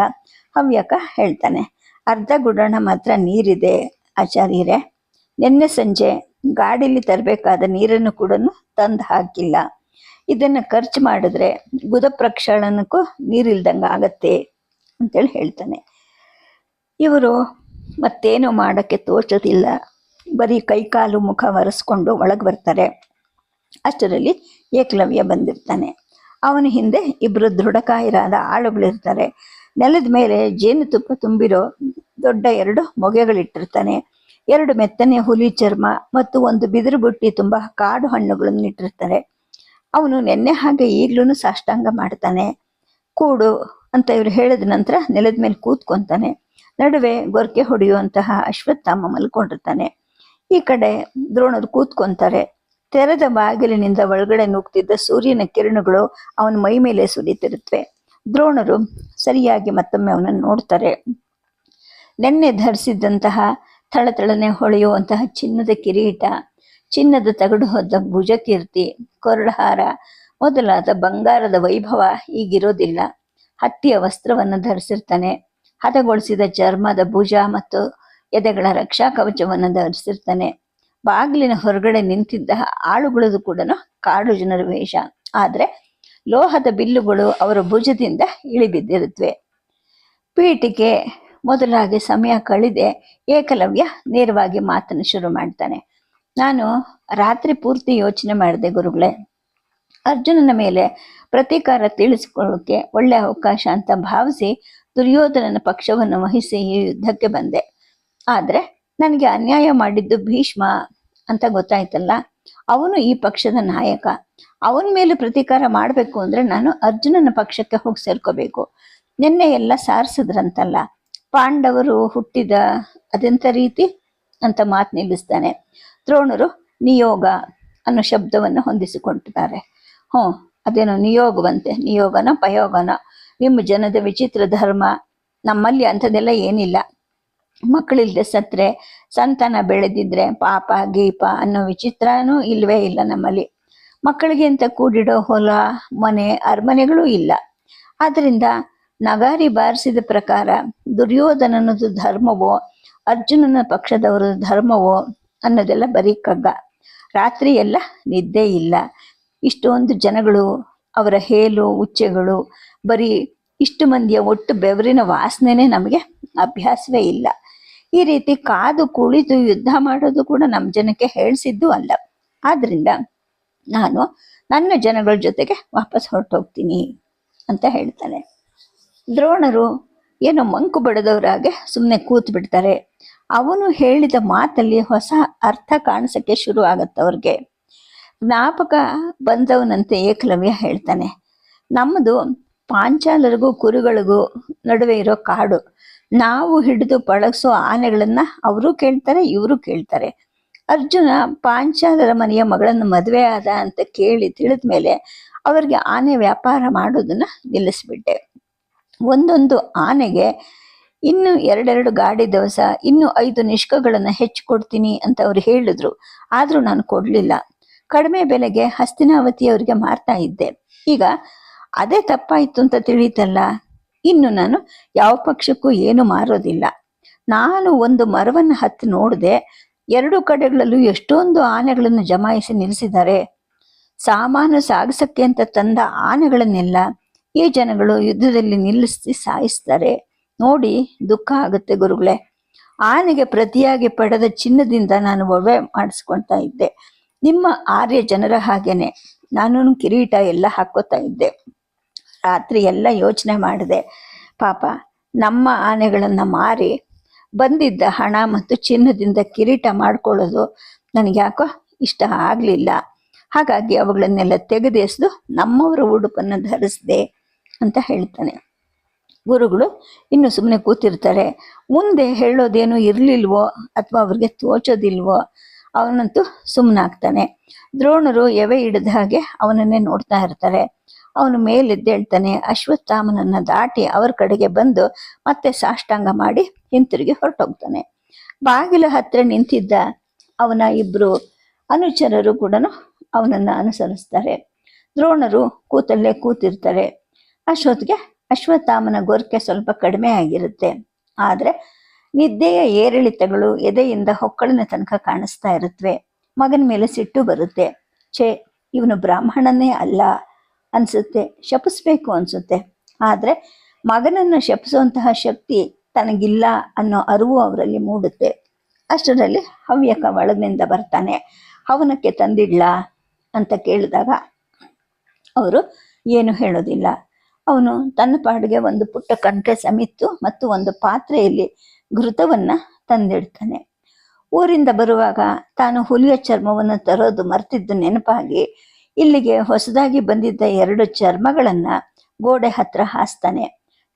ಹವ್ಯಕ ಹೇಳ್ತಾನೆ, ಅರ್ಧ ಗುಡಣ ಮಾತ್ರ ನೀರಿದೆ ಆಚಾರ್ಯರೇ. ನಿನ್ನೆ ಸಂಜೆ ಗಾಡೀಲಿ ತರಬೇಕಾದ ನೀರನ್ನು ಕೂಡ ತಂದು ಹಾಕಿಲ್ಲ. ಇದನ್ನು ಖರ್ಚು ಮಾಡಿದ್ರೆ ಗುದ ಪ್ರಕ್ಷಾಳನಕ್ಕೂ ನೀರಿಲ್ದಂಗೆ ಆಗತ್ತೆ ಅಂತೇಳಿ ಹೇಳ್ತಾನೆ. ಇವರು ಮತ್ತೇನು ಮಾಡೋಕ್ಕೆ ತೋಚೋದಿಲ್ಲ. ಬರೀ ಕೈಕಾಲು ಮುಖ ಒರೆಸ್ಕೊಂಡು ಒಳಗೆ ಬರ್ತಾರೆ. ಅಷ್ಟರಲ್ಲಿ ಏಕಲವ್ಯ ಬಂದಿರ್ತಾನೆ. ಅವನ ಹಿಂದೆ ಇಬ್ಬರು ದೃಢಕಾಯರಾದ ಆಳುಗಳಿರ್ತಾರೆ. ನೆಲದ ಮೇಲೆ ಜೇನುತುಪ್ಪ ತುಂಬಿರೋ ದೊಡ್ಡ 2 ಮೊಗೆಗಳಿಟ್ಟಿರ್ತಾನೆ. 2 ಮೆತ್ತನೆಯ ಹುಲಿ ಚರ್ಮ ಮತ್ತು ಒಂದು ಬಿದಿರು ಬುಟ್ಟಿ ತುಂಬ ಕಾಡು ಹಣ್ಣುಗಳನ್ನು ಇಟ್ಟಿರ್ತಾರೆ. ಅವನು ನೆನ್ನೆ ಹಾಗೆ ಈಗ್ಲೂ ಸಾಷ್ಟಾಂಗ ಮಾಡ್ತಾನೆ. ಕೂಡು ಅಂತ ಇವ್ರು ಹೇಳಿದ ನಂತರ ನೆಲದ ಮೇಲೆ ಕೂತ್ಕೊಂತಾನೆ. ನಡುವೆ ಗೊರಕೆ ಹೊಡೆಯುವಂತಹ ಅಶ್ವತ್ಥಾಮ ಮಲ್ಕೊಂಡಿರ್ತಾನೆ. ಈ ಕಡೆ ದ್ರೋಣರು ಕೂತ್ಕೊಂತಾರೆ. ತೆರೆದ ಬಾಗಿಲಿನಿಂದ ಒಳಗಡೆ ನುಗ್ತಿದ್ದ ಸೂರ್ಯನ ಕಿರಣಗಳು ಅವನ ಮೈ ಮೇಲೆ ಸುರಿತಿರುತ್ತವೆ. ದ್ರೋಣರು ಸರಿಯಾಗಿ ಮತ್ತೊಮ್ಮೆ ಅವನನ್ನು ನೋಡ್ತಾರೆ. ನೆನ್ನೆ ಧರಿಸಿದ್ದಂತಹ ಥಳಥಳನೆ ಹೊಳೆಯುವಂತಹ ಚಿನ್ನದ ಕಿರೀಟ, ಚಿನ್ನದ ತಗಡು ಹೊದ್ದ ಭುಜಕೀರ್ತಿ, ಕೊರಳಹಾರ ಮೊದಲಾದ ಬಂಗಾರದ ವೈಭವ ಈಗಿರೋದಿಲ್ಲ. ಹತ್ತಿಯ ವಸ್ತ್ರವನ್ನು ಧರಿಸಿರ್ತಾನೆ. ಹದಗೊಳಿಸಿದ ಚರ್ಮದ ಭುಜ ಮತ್ತು ಎದೆಗಳ ರಕ್ಷಾ ಕವಚವನ್ನು ಧರಿಸಿರ್ತಾನೆ. ಬಾಗಿಲಿನ ಹೊರಗಡೆ ನಿಂತಿದ್ದ ಆಳುಗಳದು ಕೂಡ ಕಾಡು ಜನರ ವೇಷ. ಆದರೆ ಲೋಹದ ಬಿಲ್ಲುಗಳು ಅವರ ಭುಜದಿಂದ ಇಳಿಬಿದ್ದಿರುತ್ತವೆ. ಪೀಠಿಕೆ ಮೊದಲಾಗಿ ಸಮಯ ಕಳೆದೆ ಏಕಲವ್ಯ ನೇರವಾಗಿ ಮಾತನ್ನು ಶುರು ಮಾಡ್ತಾನೆ. ನಾನು ರಾತ್ರಿ ಪೂರ್ತಿ ಯೋಚನೆ ಮಾಡಿದೆ ಗುರುಗಳೇ. ಅರ್ಜುನನ ಮೇಲೆ ಪ್ರತೀಕಾರ ತಿಳಿಸಿಕೊಳ್ಳೋಕೆ ಒಳ್ಳೆ ಅವಕಾಶ ಅಂತ ಭಾವಿಸಿ ದುರ್ಯೋಧನನ ಪಕ್ಷವನ್ನು ವಹಿಸಿ ಈ ಯುದ್ಧಕ್ಕೆ ಬಂದೆ. ಆದರೆ ನನಗೆ ಅನ್ಯಾಯ ಮಾಡಿದ್ದು ಭೀಷ್ಮ ಅಂತ ಗೊತ್ತಾಯ್ತಲ್ಲ. ಅವನು ಈ ಪಕ್ಷದ ನಾಯಕ. ಅವನ ಮೇಲೆ ಪ್ರತೀಕಾರ ಮಾಡಬೇಕು ಅಂದರೆ ನಾನು ಅರ್ಜುನನ ಪಕ್ಷಕ್ಕೆ ಹೋಗಿ ಸೇರ್ಕೋಬೇಕು. ನಿನ್ನೆ ಎಲ್ಲ ಸಾರಿಸಿದ್ರಂತಲ್ಲ, ಪಾಂಡವರು ಹುಟ್ಟಿದ ಅದೆಂಥ ರೀತಿ ಅಂತ ಮಾತು ನಿಲ್ಲಿಸ್ತಾನೆ. ದ್ರೋಣರು ನಿಯೋಗ ಅನ್ನೋ ಶಬ್ದವನ್ನು ಹೊಂದಿಸಿಕೊಂಡಿದ್ದಾರೆ. ಅದೇನೋ ನಿಯೋಗವಂತೆ, ನಿಯೋಗನ ಪಯೋಗನ, ನಿಮ್ಮ ಜನದ ವಿಚಿತ್ರ ಧರ್ಮ. ನಮ್ಮಲ್ಲಿ ಅಂಥದ್ದೆಲ್ಲ ಏನಿಲ್ಲ. ಮಕ್ಕಳಿಲ್ಲದೆ ಸತ್ರೆ, ಸಂತಾನ ಬೆಳೆದಿದ್ರೆ ಪಾಪ ಗೀಪ ಅನ್ನೋ ವಿಚಿತ್ರನೂ ಇಲ್ಲವೇ ಇಲ್ಲ ನಮ್ಮಲ್ಲಿ. ಮಕ್ಕಳಿಗೆ ಅಂತ ಕೂಡಿಡೋ ಹೊಲ ಮನೆ ಅರಮನೆಗಳೂ ಇಲ್ಲ. ಆದ್ದರಿಂದ ನಗಾರಿ ಬಾರಿಸಿದ ಪ್ರಕಾರ ದುರ್ಯೋಧನನದು ಧರ್ಮವೋ ಅರ್ಜುನನ ಪಕ್ಷದವರ ಧರ್ಮವೋ ಅನ್ನೋದೆಲ್ಲ ಬರೀ ಕಗ್ಗ. ರಾತ್ರಿ ಎಲ್ಲ ನಿದ್ದೆ ಇಲ್ಲ. ಇಷ್ಟೊಂದು ಜನಗಳು, ಅವರ ಹೇಲು ಉಚ್ಚೆಗಳು, ಬರೀ ಇಷ್ಟು ಮಂದಿಯ ಒಟ್ಟು ಬೆವರಿನ ವಾಸನೆನೇ ನಮಗೆ ಅಭ್ಯಾಸವೇ ಇಲ್ಲ. ಈ ರೀತಿ ಕಾದು ಕುಳಿತು ಯುದ್ಧ ಮಾಡೋದು ಕೂಡ ನಮ್ಮ ಜನಕ್ಕೆ ಹೇಳಿಸಿದ್ದು ಅಲ್ಲ. ಆದ್ರಿಂದ ನಾನು ನನ್ನ ಜನಗಳ ಜೊತೆಗೆ ವಾಪಸ್ ಹೊರಟೋಗ್ತೀನಿ ಅಂತ ಹೇಳ್ತಾನೆ. ದ್ರೋಣರು ಏನೋ ಮಂಕು ಬಡದವರಾಗೆ ಸುಮ್ಮನೆ ಕೂತ್ ಬಿಡ್ತಾರೆ. ಅವನು ಹೇಳಿದ ಮಾತಲ್ಲಿ ಹೊಸ ಅರ್ಥ ಕಾಣಿಸಕ್ಕೆ ಶುರು ಆಗತ್ತವ್ರಿಗೆ. ಜ್ಞಾಪಕ ಬಂದವನಂತೆ ಏಕಲವ್ಯ ಹೇಳ್ತಾನೆ, ನಮ್ಮದು ಪಾಂಚಾಲರಿಗೂ ಕುರುಗಳಿಗೂ ನಡುವೆ ಇರೋ ಕಾಡು. ನಾವು ಹಿಡಿದು ಪಳಗಿಸೋ ಆನೆಗಳನ್ನ ಅವರು ಕೇಳ್ತಾರೆ, ಇವರು ಕೇಳ್ತಾರೆ. ಅರ್ಜುನ ಪಾಂಚಾಲರ ಮನೆಯ ಮಗಳನ್ನು ಮದುವೆ ಆದ ಅಂತ ಕೇಳಿ ತಿಳಿದ ಮೇಲೆ ಅವರಿಗೆ ಆನೆ ವ್ಯಾಪಾರ ಮಾಡೋದನ್ನ ನಿಲ್ಲಿಸ್ಬಿಟ್ಟೆ. ಒಂದೊಂದು ಆನೆಗೆ ಇನ್ನು 2 ಗಾಡಿ ದವಸ, ಇನ್ನು 5 ನಿಷ್ಕಗಳನ್ನು ಹೆಚ್ಚು ಕೊಡ್ತೀನಿ ಅಂತ ಅವ್ರು ಹೇಳಿದ್ರು. ಆದರೂ ನಾನು ಕೊಡಲಿಲ್ಲ. ಕಡಿಮೆ ಬೆಲೆಗೆ ಹಸ್ತಿನಾವತಿಯವರಿಗೆ ಮಾರ್ತಾ ಇದ್ದೆ. ಈಗ ಅದೇ ತಪ್ಪಾಯಿತು ಅಂತ ತಿಳಿತಲ್ಲ. ಇನ್ನು ನಾನು ಯಾವ ಪಕ್ಷಕ್ಕೂ ಏನು ಮಾರೋದಿಲ್ಲ. ನಾನು ಒಂದು ಮರವನ್ನು ಹತ್ತಿ ನೋಡಿದೆ. 2 ಕಡೆಗಳಲ್ಲೂ ಎಷ್ಟೊಂದು ಆನೆಗಳನ್ನು ಜಮಾಯಿಸಿ ನಿಲ್ಲಿಸಿದ್ದಾರೆ. ಸಾಮಾನು ಸಾಗಿಸಕ್ಕೆ ಅಂತ ತಂದ ಆನೆಗಳನ್ನೆಲ್ಲ ಈ ಜನಗಳು ಯುದ್ಧದಲ್ಲಿ ನಿಲ್ಲಿಸಿ ಸಾಯಿಸ್ತಾರೆ. ನೋಡಿ ದುಃಖ ಆಗುತ್ತೆ ಗುರುಗಳೇ. ಆನೆಗೆ ಪ್ರತಿಯಾಗಿ ಪಡೆದ ಚಿನ್ನದಿಂದ ನಾನು ಒವೆ ಮಾಡಿಸ್ಕೊಳ್ತಾ ಇದ್ದೆ. ನಿಮ್ಮ ಆರ್ಯ ಜನರ ಹಾಗೇನೆ ನಾನು ಕಿರೀಟ ಎಲ್ಲ ಹಾಕೋತಾ ಇದ್ದೆ. ರಾತ್ರಿ ಎಲ್ಲ ಯೋಚನೆ ಮಾಡಿದೆ. ಪಾಪ ನಮ್ಮ ಆನೆಗಳನ್ನು ಮಾರಿ ಬಂದಿದ್ದ ಹಣ ಮತ್ತು ಚಿನ್ನದಿಂದ ಕಿರೀಟ ಮಾಡ್ಕೊಳ್ಳೋದು ನನಗೆ ಯಾಕೋ ಇಷ್ಟ ಆಗಲಿಲ್ಲ. ಹಾಗಾಗಿ ಅವುಗಳನ್ನೆಲ್ಲ ತೆಗೆದೆಸೆದು ನಮ್ಮವರ ಉಡುಪನ್ನು ಧರಿಸಿದೆ ಅಂತ ಹೇಳ್ತಾನೆ. ಗುರುಗಳು ಇನ್ನು ಸುಮ್ಮನೆ ಕೂತಿರ್ತಾರೆ. ಮುಂದೆ ಹೇಳೋದೇನು ಇರಲಿಲ್ವೋ ಅಥವಾ ಅವ್ರಿಗೆ ತೋಚೋದಿಲ್ವೋ, ಅವನಂತೂ ಸುಮ್ಮನಾಗ್ತಾನೆ. ದ್ರೋಣರು ಎವೆ ಹಿಡಿದ ಹಾಗೆ ಅವನನ್ನೇ ನೋಡ್ತಾ ಇರ್ತಾರೆ. ಅವನು ಮೇಲೆದ್ದೇಳ್ತಾನೆ. ಅಶ್ವತ್ಥಾಮನನ್ನು ದಾಟಿ ಅವ್ರ ಕಡೆಗೆ ಬಂದು ಮತ್ತೆ ಸಾಷ್ಟಾಂಗ ಮಾಡಿ ಹಿಂತಿರುಗಿ ಹೊರಟೋಗ್ತಾನೆ. ಬಾಗಿಲ ಹತ್ರ ನಿಂತಿದ್ದ ಅವನ ಇಬ್ಬರು ಅನುಚರರು ಕೂಡ ಅವನನ್ನು ಅನುಸರಿಸ್ತಾರೆ. ದ್ರೋಣರು ಕೂತಲ್ಲೇ ಕೂತಿರ್ತಾರೆ. ಅಷ್ಟೊತ್ತಿಗೆ ಅಶ್ವತ್ಥಾಮನ ಗೊರಕೆ ಸ್ವಲ್ಪ ಕಡಿಮೆ ಆಗಿರುತ್ತೆ. ಆದರೆ ನಿದ್ದೆಯ ಏರಿಳಿತಗಳು ಎದೆಯಿಂದ ಹೊಕ್ಕಳಿನ ತನಕ ಕಾಣಿಸ್ತಾ ಇರುತ್ತವೆ. ಮಗನ ಮೇಲೆ ಸಿಟ್ಟು ಬರುತ್ತೆ. ಇವನು ಬ್ರಾಹ್ಮಣನೇ ಅಲ್ಲ ಅನಿಸುತ್ತೆ, ಶಪಿಸ್ಬೇಕು ಅನಿಸುತ್ತೆ. ಆದರೆ ಮಗನನ್ನು ಶಪಿಸುವಂತಹ ಶಕ್ತಿ ತನಗಿಲ್ಲ ಅನ್ನೋ ಅರಿವು ಅವರಲ್ಲಿ ಮೂಡುತ್ತೆ. ಅಷ್ಟರಲ್ಲಿ ಹವ್ಯಕ ಒಳಗಿನಿಂದ ಬರ್ತಾನೆ. ಹವನಕ್ಕೆ ತಂದಿಡ್ಲಾ ಅಂತ ಕೇಳಿದಾಗ ಅವರು ಏನು ಹೇಳೋದಿಲ್ಲ. ಅವನು ತನ್ನ ಪಾಡಿಗೆ ಒಂದು ಪುಟ್ಟ ಕಂಠೆ ಸಮಿತ್ತು ಮತ್ತು ಒಂದು ಪಾತ್ರೆಯಲ್ಲಿ ಘೃತವನ್ನು ತಂದಿಡ್ತಾನೆ. ಊರಿಂದ ಬರುವಾಗ ತಾನು ಹುಲಿಯ ಚರ್ಮವನ್ನು ತರೋದು ಮರ್ತಿದ್ದು ನೆನಪಾಗಿ ಇಲ್ಲಿಗೆ ಹೊಸದಾಗಿ ಬಂದಿದ್ದ 2 ಚರ್ಮಗಳನ್ನು ಗೋಡೆ ಹತ್ರ ಹಾಸ್ತಾನೆ.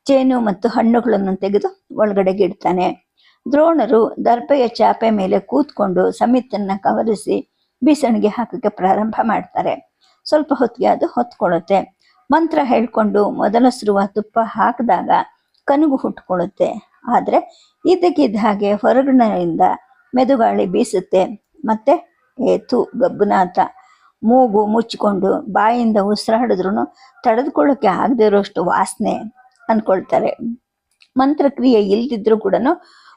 ಜೇನು ಮತ್ತು ಹಣ್ಣುಗಳನ್ನು ತೆಗೆದು ಒಳಗಡೆಗೆ ಇಡ್ತಾನೆ. ದ್ರೋಣರು ದರ್ಪೆಯ ಚಾಪೆ ಮೇಲೆ ಕೂತ್ಕೊಂಡು ಸಮಿತನ್ನು ಕವರಿಸಿ ಬೀಸಣಿಗೆ ಹಾಕೋಕ್ಕೆ ಪ್ರಾರಂಭ ಮಾಡ್ತಾರೆ. ಸ್ವಲ್ಪ ಹೊತ್ತಿಗೆ ಅದು ಹೊತ್ಕೊಳ್ಳುತ್ತೆ. ಮಂತ್ರ ಹೇಳ್ಕೊಂಡು ಮೊದಲ ಸುರುವ ತುಪ್ಪ ಹಾಕಿದಾಗ ಕನುಗು ಹುಟ್ಕೊಳ್ಳುತ್ತೆ. ಆದರೆ ಇದ್ದಕ್ಕಿದ್ದ ಹಾಗೆ ಹೊರಗಡೆಯಿಂದ ಮೆದುಗಾಳಿ ಬೀಸುತ್ತೆ. ಮತ್ತೆ ಗಬ್ಬುನಾಥ ಮೂಗು ಮುಚ್ಚಿಕೊಂಡು ಬಾಯಿಂದ ಉಸಿರಾಡಿದ್ರು ತಡೆದುಕೊಳ್ಳೋಕೆ ಆಗದೆ ಇರೋಷ್ಟು ವಾಸನೆ ಅಂದ್ಕೊಳ್ತಾರೆ. ಮಂತ್ರಕ್ರಿಯೆ ಇಲ್ದಿದ್ರು ಕೂಡ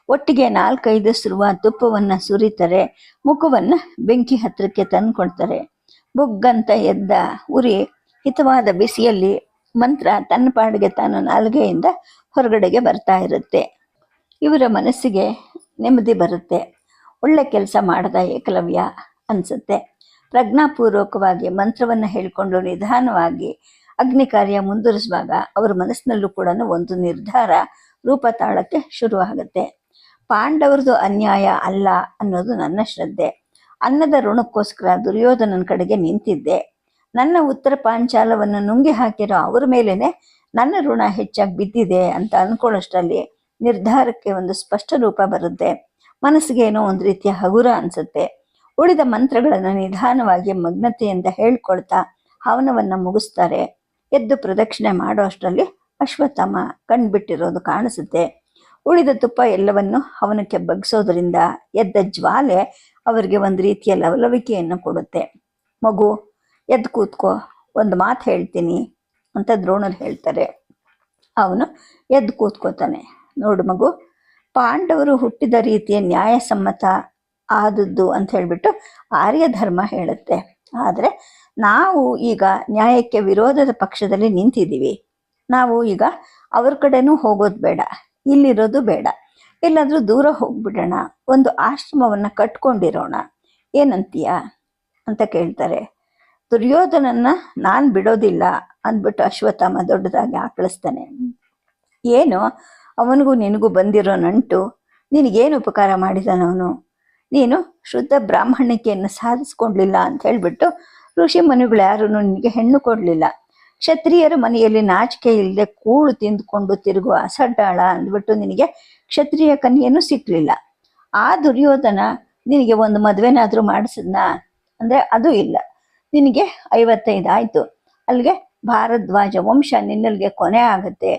ಒಟ್ಟಿಗೆ 4-5 ಸುರುವ ತುಪ್ಪವನ್ನು ಸುರಿತಾರೆ. ಮುಖವನ್ನು ಬೆಂಕಿ ಹತ್ತಿರಕ್ಕೆ ತಂದುಕೊಳ್ತಾರೆ. ಬುಗ್ಗಂತ ಎದ್ದ ಉರಿ ಹಿತವಾದ ಬಿಸಿಯಲ್ಲಿ ಮಂತ್ರ ತನ್ನ ಪಾಡಿಗೆ ತಾನು ನಾಲ್ಗೆಯಿಂದ ಹೊರಗಡೆಗೆ ಬರ್ತಾ ಇರುತ್ತೆ. ಇವರ ಮನಸ್ಸಿಗೆ ನೆಮ್ಮದಿ ಬರುತ್ತೆ. ಒಳ್ಳೆ ಕೆಲಸ ಮಾಡದ ಏಕಲವ್ಯ ಅನಿಸುತ್ತೆ. ಪ್ರಜ್ಞಾಪೂರ್ವಕವಾಗಿ ಮಂತ್ರವನ್ನು ಹೇಳಿಕೊಂಡು ನಿಧಾನವಾಗಿ ಅಗ್ನಿ ಕಾರ್ಯ ಮುಂದುವರಿಸುವಾಗ ಅವರ ಮನಸ್ಸಿನಲ್ಲೂ ಕೂಡ ಒಂದು ನಿರ್ಧಾರ ರೂಪ ತಾಳಕ್ಕೆ ಶುರುವಾಗುತ್ತೆ. ಪಾಂಡವರದು ಅನ್ಯಾಯ ಅಲ್ಲ ಅನ್ನೋದು ನನ್ನ ಶ್ರದ್ಧೆ. ಅನ್ನದ ಋಣಕ್ಕೋಸ್ಕರ ದುರ್ಯೋಧನನ ಕಡೆಗೆ ನಿಂತಿದ್ದೆ. ನನ್ನ ಉತ್ತರ ಪಾಂಚಾಲವನ್ನು ನುಂಗಿ ಹಾಕಿರೋ ಅವ್ರ ಮೇಲೇನೆ ನನ್ನ ಋಣ ಹೆಚ್ಚಾಗಿ ಬಿದ್ದಿದೆ ಅಂತ ಅಂದ್ಕೊಳ್ಳೋಷ್ಟರಲ್ಲಿ ನಿರ್ಧಾರಕ್ಕೆ ಒಂದು ಸ್ಪಷ್ಟ ರೂಪ ಬರುತ್ತೆ. ಮನಸ್ಸಿಗೆ ಏನೋ ಒಂದು ರೀತಿಯ ಹಗುರ ಅನಿಸುತ್ತೆ. ಉಳಿದ ಮಂತ್ರಗಳನ್ನು ನಿಧಾನವಾಗಿ ಮಗ್ನತೆಯಿಂದ ಹೇಳ್ಕೊಳ್ತಾ ಹವನವನ್ನು ಮುಗಿಸ್ತಾರೆ. ಎದ್ದು ಪ್ರದಕ್ಷಿಣೆ ಮಾಡೋ ಅಷ್ಟರಲ್ಲಿ ಅಶ್ವತ್ಥಾಮ ಕಣ್ಬಿಟ್ಟಿರೋದು ಕಾಣಿಸುತ್ತೆ. ಉಳಿದ ತುಪ್ಪ ಎಲ್ಲವನ್ನು ಹವನಕ್ಕೆ ಬಗ್ಸೋದ್ರಿಂದ ಎದ್ದ ಜ್ವಾಲೆ ಅವರಿಗೆ ಒಂದು ರೀತಿಯ ಲವಲವಿಕೆಯನ್ನು ಕೊಡುತ್ತೆ. ಮಗು ಎದ್ದು ಕೂತ್ಕೋ, ಒಂದು ಮಾತು ಹೇಳ್ತೀನಿ ಅಂತ ದ್ರೋಣರು ಹೇಳ್ತಾರೆ. ಅವನು ಎದ್ದು ಕೂತ್ಕೋತಾನೆ. ನೋಡು ಮಗು, ಪಾಂಡವರು ಹುಟ್ಟಿದ ರೀತಿಯ ನ್ಯಾಯಸಮ್ಮತ ಆದದ್ದು ಅಂತ ಹೇಳಿಬಿಟ್ಟು ಆರ್ಯ ಧರ್ಮ ಹೇಳುತ್ತೆ. ಆದರೆ ನಾವು ಈಗ ನ್ಯಾಯಕ್ಕೆ ವಿರೋಧದ ಪಕ್ಷದಲ್ಲಿ ನಿಂತಿದ್ದೀವಿ. ನಾವು ಈಗ ಅವ್ರ ಕಡೆನೂ ಹೋಗೋದು ಬೇಡ, ಇಲ್ಲಿರೋದು ಬೇಡ, ಎಲ್ಲಾದರೂ ದೂರ ಹೋಗ್ಬಿಡೋಣ, ಒಂದು ಆಶ್ರಮವನ್ನು ಕಟ್ಕೊಂಡಿರೋಣ, ಏನಂತೀಯ ಅಂತ ಕೇಳ್ತಾರೆ. ದುರ್ಯೋಧನನ್ನ ನಾನು ಬಿಡೋದಿಲ್ಲ ಅಂದ್ಬಿಟ್ಟು ಅಶ್ವತ್ಥಾಮ ದೊಡ್ಡದಾಗಿ ಆಕಳಿಸ್ತಾನೆ. ಏನು ಅವನಿಗೂ ನಿನಗೂ ಬಂದಿರೋ ನಂಟು? ನಿನಗೇನು ಉಪಕಾರ ಮಾಡಿದನವನು? ನೀನು ಶುದ್ಧ ಬ್ರಾಹ್ಮಣಿಕೆಯನ್ನು ಸಾಧಿಸ್ಕೊಡ್ಲಿಲ್ಲ ಅಂತ ಹೇಳಿಬಿಟ್ಟು ಋಷಿ ಮನುಗಳು ಯಾರೂ ನಿನಗೆ ಹೆಣ್ಣು ಕೊಡಲಿಲ್ಲ. ಕ್ಷತ್ರಿಯರ ಮನೆಯಲ್ಲಿ ನಾಚಿಕೆ ಇಲ್ಲದೆ ಕೂಳು ತಿಂದುಕೊಂಡು ತಿರುಗುವ ಅಸಡ್ಡಾಳ ಅಂದ್ಬಿಟ್ಟು ನಿನಗೆ ಕ್ಷತ್ರಿಯ ಕನ್ಯೆನೂ ಸಿಕ್ಕಲಿಲ್ಲ. ಆ ದುರ್ಯೋಧನ ನಿನಗೆ ಒಂದು ಮದುವೆನಾದರೂ ಮಾಡಿಸಿದ್ನ ಅಂದರೆ ಅದು ಇಲ್ಲ. ನಿನಗೆ 55 ಆಯಿತು, ಅಲ್ಲಿಗೆ ಭಾರದ್ವಾಜ ವಂಶ ನಿನ್ನಲ್ಲಿಗೆ ಕೊನೆ ಆಗುತ್ತೆ.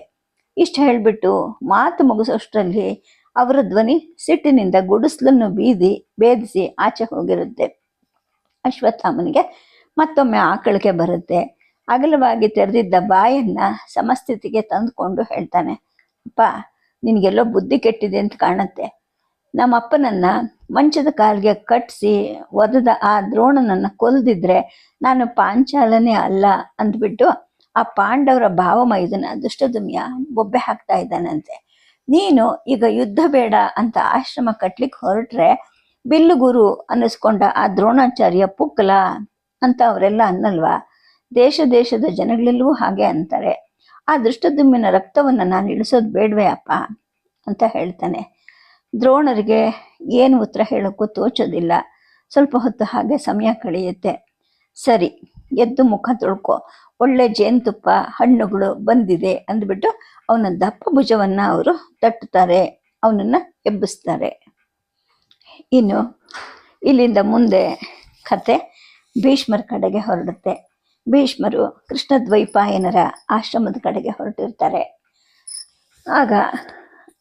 ಇಷ್ಟು ಹೇಳಿಬಿಟ್ಟು ಮಾತು ಮುಗಿಸೋಷ್ಟರಲ್ಲಿ ಅವರ ಧ್ವನಿ ಸಿಟ್ಟಿನಿಂದ ಗುಡಿಸ್ಲನ್ನು ಭೇದಿಸಿ ಆಚೆ ಹೋಗಿರುತ್ತೆ. ಅಶ್ವತ್ಥಾಮನಿಗೆ ಮತ್ತೊಮ್ಮೆ ಆಕಳಿಕೆ ಬರುತ್ತೆ. ಅಗಲವಾಗಿ ತೆರೆದಿದ್ದ ಬಾಯನ್ನು ಸಮಸ್ಥಿತಿಗೆ ತಂದುಕೊಂಡು ಹೇಳ್ತಾನೆ, ಅಪ್ಪ, ನಿನಗೆಲ್ಲೋ ಬುದ್ಧಿ ಕೆಟ್ಟಿದೆ ಅಂತ ಕಾಣುತ್ತೆ. ನಮ್ಮಪ್ಪನನ್ನು ಮಂಚದ ಕಾಲಿಗೆ ಕಟ್ಟಿಸಿ ಒದದ ಆ ದ್ರೋಣನನ್ನು ಕೊಲ್ದಿದ್ರೆ ನಾನು ಪಾಂಚಾಲನೇ ಅಲ್ಲ ಅಂದ್ಬಿಟ್ಟು ಆ ಪಾಂಡವರ ಭಾವಮೈದನ ದುಷ್ಟದುಮ್ಯ ಬೊಬ್ಬೆ ಹಾಕ್ತಾ ಇದ್ದಾನಂತೆ. ನೀನು ಈಗ ಯುದ್ಧ ಬೇಡ ಅಂತ ಆಶ್ರಮ ಕಟ್ಲಿಕ್ಕೆ ಹೊರಟ್ರೆ ಬಿಲ್ಲುಗುರು ಅನ್ನಿಸ್ಕೊಂಡ ಆ ದ್ರೋಣಾಚಾರ್ಯ ಪುಕ್ಕಲ ಅಂತ ಅವರೆಲ್ಲ ಅನ್ನಲ್ವಾ? ದೇಶ ದೇಶದ ಜನಗಳೆಲ್ಲವೂ ಹಾಗೆ ಅಂತಾರೆ. ಆ ದೃಷ್ಟದ್ಯುಮ್ನ ರಕ್ತವನ್ನು ನಾನು ಇಳಿಸೋದು ಬೇಡವೇ ಅಪ್ಪ ಅಂತ ಹೇಳ್ತಾನೆ. ದ್ರೋಣರಿಗೆ ಏನು ಉತ್ತರ ಹೇಳೋಕ್ಕೂ ತೋಚೋದಿಲ್ಲ. ಸ್ವಲ್ಪ ಹೊತ್ತು ಹಾಗೆ ಸಮಯ ಕಳೆಯುತ್ತೆ. ಸರಿ, ಎದ್ದು ಮುಖ ತೊಳ್ಕೊ, ಒಳ್ಳೆ ಜೇನುತುಪ್ಪ ಹಣ್ಣುಗಳು ಬಂದಿದೆ ಅಂದ್ಬಿಟ್ಟು ಅವನ ದಪ್ಪ ಭುಜವನ್ನು ಅವರು ತಟ್ಟುತ್ತಾರೆ, ಅವನನ್ನು ಎಬ್ಬಿಸ್ತಾರೆ. ಇನ್ನು ಇಲ್ಲಿಂದ ಮುಂದೆ ಕತೆ ಭೀಷ್ಮರ ಕಡೆಗೆ ಹೊರಡುತ್ತೆ. ಭೀಷ್ಮರು ಕೃಷ್ಣದ್ವೈಪಾಯನರ ಆಶ್ರಮದ ಕಡೆಗೆ ಹೊರಟಿರ್ತಾರೆ. ಆಗ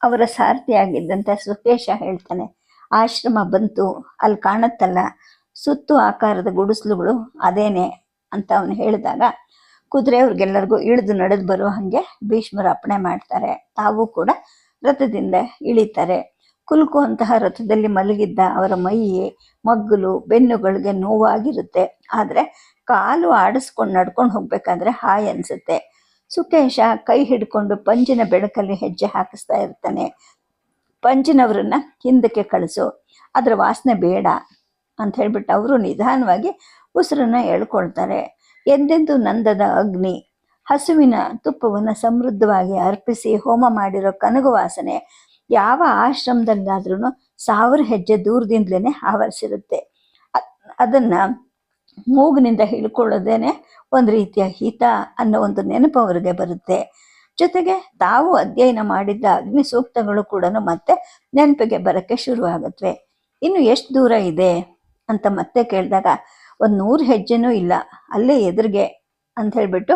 ಅವರ ಸಾರಥಿಯಾಗಿದ್ದಂಥ ಸುಕೇಶ ಹೇಳ್ತಾನೆ, ಆಶ್ರಮ ಬಂತು, ಅಲ್ಲಿ ಕಾಣುತ್ತಲ್ಲ ಸುತ್ತು ಆಕಾರದ ಗುಡಿಸಲುಗಳು ಅದೇನೆ ಅಂತ ಅವನು ಹೇಳಿದಾಗ ಕುದುರೆಯವ್ರಿಗೆಲ್ಲರಿಗೂ ಇಳಿದು ನಡೆದು ಬರೋ ಹಾಗೆ ಭೀಷ್ಮರು ಅಪ್ಪಣೆ ಮಾಡ್ತಾರೆ. ತಾವು ಕೂಡ ರಥದಿಂದ ಇಳಿತಾರೆ. ಕುಲುಕುವಂತಹ ರಥದಲ್ಲಿ ಮಲಗಿದ್ದ ಅವರ ಮೈ, ಮಗ್ಗಲು, ಬೆನ್ನುಗಳಿಗೆ ನೋವಾಗಿರುತ್ತೆ. ಆದರೆ ಕಾಲು ಆಡಿಸ್ಕೊಂಡು ನಡ್ಕೊಂಡು ಹೋಗ್ಬೇಕಾದ್ರೆ ಹಾಯ್ ಅನ್ಸುತ್ತೆ. ಸುಕೇಶ ಕೈ ಹಿಡ್ಕೊಂಡು ಪಂಜಿನ ಬೆಳಕಲ್ಲಿ ಹೆಜ್ಜೆ ಹಾಕಿಸ್ತಾ ಇರ್ತಾನೆ. ಪಂಜಿನವರನ್ನ ಹಿಂದಕ್ಕೆ ಕಳಿಸು, ಅದರ ವಾಸನೆ ಬೇಡ ಅಂತ ಹೇಳ್ಬಿಟ್ಟು ಅವರು ನಿಧಾನವಾಗಿ ಉಸಿರನ್ನ ಎಳ್ಕೊಳ್ತಾರೆ. ಎಂದೆಂದು ನಂದದ ಅಗ್ನಿ ಹಸುವಿನ ತುಪ್ಪವನ್ನು ಸಮೃದ್ಧವಾಗಿ ಅರ್ಪಿಸಿ ಹೋಮ ಮಾಡಿರೋ ಕನಗು ವಾಸನೆ ಯಾವ ಆಶ್ರಮದಲ್ಲಾದ್ರೂ 1000 ಹೆಜ್ಜೆ ದೂರದಿಂದಲೇ ಆವರಿಸಿರುತ್ತೆ. ಅದನ್ನು ಮೂಗಿನಿಂದ ಹಿಡ್ಕೊಳ್ಳೋದೇನೆ ಒಂದು ರೀತಿಯ ಹಿತ ಅನ್ನೋ ಒಂದು ನೆನಪು ಅವರಿಗೆ ಬರುತ್ತೆ. ಜೊತೆಗೆ ತಾವು ಅಧ್ಯಯನ ಮಾಡಿದ್ದ ಅಗ್ನಿ ಸೂಕ್ತಗಳು ಕೂಡ ಮತ್ತೆ ನೆನಪಿಗೆ ಬರೋಕ್ಕೆ ಶುರುವಾಗುತ್ತವೆ. ಇನ್ನು ಎಷ್ಟು ದೂರ ಇದೆ ಅಂತ ಮತ್ತೆ ಕೇಳಿದಾಗ 100 ಹೆಜ್ಜೆನೂ ಇಲ್ಲ, ಅಲ್ಲೇ ಎದುರಿಗೆ ಅಂತ ಹೇಳ್ಬಿಟ್ಟು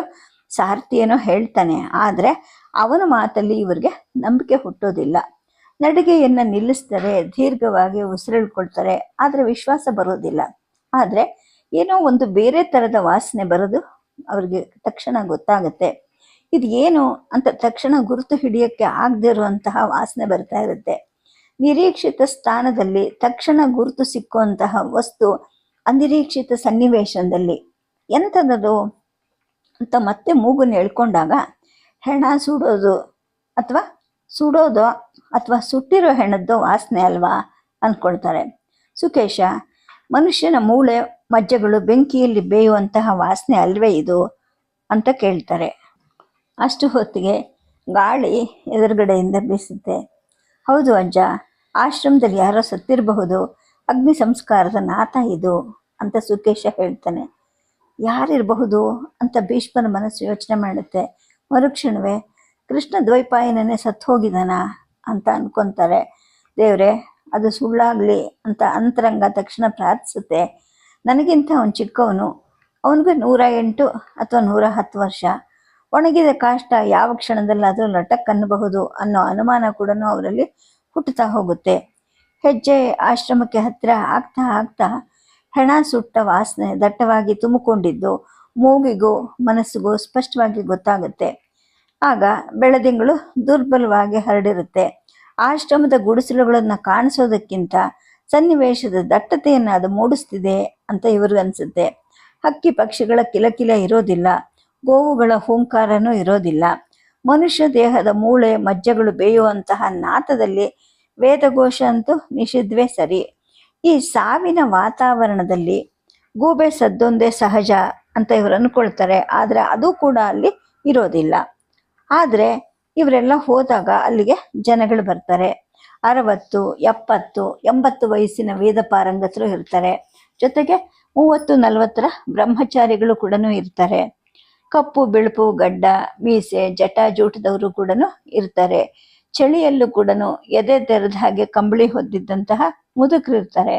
ಸಾರಥಿಯೇನೋ ಹೇಳ್ತಾನೆ. ಆದರೆ ಅವನ ಮಾತಲ್ಲಿ ಇವ್ರಿಗೆ ನಂಬಿಕೆ ಹುಟ್ಟೋದಿಲ್ಲ. ನಡಿಗೆಯನ್ನು ನಿಲ್ಲಿಸ್ತಾರೆ, ದೀರ್ಘವಾಗಿ ಉಸಿರೆಳ್ಕೊಳ್ತಾರೆ, ಆದರೆ ವಿಶ್ವಾಸ ಬರೋದಿಲ್ಲ. ಆದರೆ ಏನೋ ಒಂದು ಬೇರೆ ಥರದ ವಾಸನೆ ಬರೋದು ಅವ್ರಿಗೆ ತಕ್ಷಣ ಗೊತ್ತಾಗುತ್ತೆ. ಇದು ಏನು ಅಂತ ತಕ್ಷಣ ಗುರುತು ಹಿಡಿಯೋಕ್ಕೆ ಆಗದೇ ಇರುವಂತಹ ವಾಸನೆ ಬರ್ತಾ ಇರುತ್ತೆ. ನಿರೀಕ್ಷಿತ ಸ್ಥಾನದಲ್ಲಿ ತಕ್ಷಣ ಗುರುತು ಸಿಕ್ಕುವಂತಹ ವಸ್ತು ಅನಿರೀಕ್ಷಿತ ಸನ್ನಿವೇಶದಲ್ಲಿ ಎಂಥದ್ದು ಅಂತ ಮತ್ತೆ ಮೂಗನ್ನು ಎಳ್ಕೊಂಡಾಗ ಹೆಣ ಸುಡೋದು ಅಥವಾ ಸುಟ್ಟಿರೋ ಹೆಣದ್ದು ವಾಸನೆ ಅಲ್ವಾ ಅಂದ್ಕೊಳ್ತಾರೆ. ಸುಕೇಶ, ಮನುಷ್ಯನ ಮೂಳೆ ಮಜ್ಜೆಗಳು ಬೆಂಕಿಯಲ್ಲಿ ಬೇಯುವಂತಹ ವಾಸನೆ ಅಲ್ವೇ ಇದು ಅಂತ ಕೇಳ್ತಾರೆ. ಅಷ್ಟು ಹೊತ್ತಿಗೆ ಗಾಳಿ ಎದುರುಗಡೆಯಿಂದ ಬೀಸುತ್ತೆ. ಹೌದು ಅಜ್ಜ, ಆಶ್ರಮದಲ್ಲಿ ಯಾರೋ ಸತ್ತಿರಬಹುದು, ಅಗ್ನಿ ಸಂಸ್ಕಾರದ ನಾತ ಇದು ಅಂತ ಸುಕೇಶ ಹೇಳ್ತಾನೆ. ಯಾರಿರಬಹುದು ಅಂತ ಭೀಷ್ಮನ ಮನಸ್ಸು ಯೋಚನೆ ಮಾಡುತ್ತೆ. ಮರುಕ್ಷಣವೇ ಕೃಷ್ಣ ದ್ವೈಪಾಯನನೇ ಸತ್ತು ಹೋಗಿದ್ದಾನ ಅಂತ ಅನ್ಕೊತಾರೆ. ದೇವ್ರೆ, ಅದು ಸುಳ್ಳಾಗಲಿ ಅಂತ ಅಂತರಂಗ ತಕ್ಷಣ ಪ್ರಾರ್ಥಿಸುತ್ತೆ. ನನಗಿಂತ ಅವನು ಚಿಕ್ಕವನು, ಅವನಿಗೆ 108 ಅಥವಾ 110 ವರ್ಷ. ಒಣಗಿದ ಕಾಷ್ಟ ಯಾವ ಕ್ಷಣದಲ್ಲಾದರೂ ಲಟಕ್ ಅನ್ನಬಹುದು ಅನ್ನೋ ಅನುಮಾನ ಕೂಡ ಅವರಲ್ಲಿ ಹುಟ್ಟುತ್ತಾ ಹೋಗುತ್ತೆ. ಹೆಜ್ಜೆ ಆಶ್ರಮಕ್ಕೆ ಹತ್ತಿರ ಆಗ್ತಾ ಆಗ್ತಾ ಹೆಣ ಸುಟ್ಟ ವಾಸನೆ ದಟ್ಟವಾಗಿ ತುಂಬಿಕೊಂಡಿದ್ದು ಮೂಗಿಗೂ ಮನಸ್ಸಿಗೂ ಸ್ಪಷ್ಟವಾಗಿ ಗೊತ್ತಾಗುತ್ತೆ. ಆಗ ಬೆಳದಿಂಗಳು ದುರ್ಬಲವಾಗಿ ಹರಡಿರುತ್ತೆ. ಆಶ್ರಮದ ಗುಡಿಸಲುಗಳನ್ನು ಕಾಣಿಸೋದಕ್ಕಿಂತ ಸನ್ನಿವೇಶದ ದಟ್ಟತೆಯನ್ನು ಅದು ಮೂಡಿಸ್ತಿದೆ ಅಂತ ಇವ್ರಿಗನ್ಸುತ್ತೆ. ಹಕ್ಕಿ ಪಕ್ಷಿಗಳ ಕಿಲಕಿಲ ಇರೋದಿಲ್ಲ, ಗೋವುಗಳ ಹೂಂಕಾರನೂ ಇರೋದಿಲ್ಲ. ಮನುಷ್ಯ ದೇಹದ ಮೂಳೆ ಮಜ್ಜೆಗಳು ಬೇಯುವಂತಹ ನಾತದಲ್ಲಿ ವೇದಘೋಷ ಅಂತೂ ನಿಷಿದ್ವೇ ಸರಿ. ಈ ಸಾವಿನ ವಾತಾವರಣದಲ್ಲಿ ಗೂಬೆ ಸದ್ದೊಂದೇ ಸಹಜ ಅಂತ ಇವರು ಅಂದ್ಕೊಳ್ತಾರೆ. ಆದರೆ ಅದು ಕೂಡ ಅಲ್ಲಿ ಇರೋದಿಲ್ಲ. ಆದರೆ ಇವರೆಲ್ಲ ಹೋದಾಗ ಅಲ್ಲಿಗೆ ಜನಗಳು ಬರ್ತಾರೆ. 60, 70, 80 ವಯಸ್ಸಿನ ವೇದ ಪಾರಂಗತರು ಇರ್ತಾರೆ. ಜೊತೆಗೆ 30, 40 ಬ್ರಹ್ಮಚಾರಿಗಳು ಕೂಡ ಇರ್ತಾರೆ. ಕಪ್ಪು ಬಿಳುಪು ಗಡ್ಡ ಮೀಸೆ ಜಟಾಜೂಟದವರು ಕೂಡ ಇರ್ತಾರೆ. ಚಳಿಯಲ್ಲೂ ಕೂಡ ಎದೆ ತೆರೆದ ಹಾಗೆ ಕಂಬಳಿ ಹೊದ್ದಿದ್ದಂತಹ ಮುದುಕರು ಇರ್ತಾರೆ.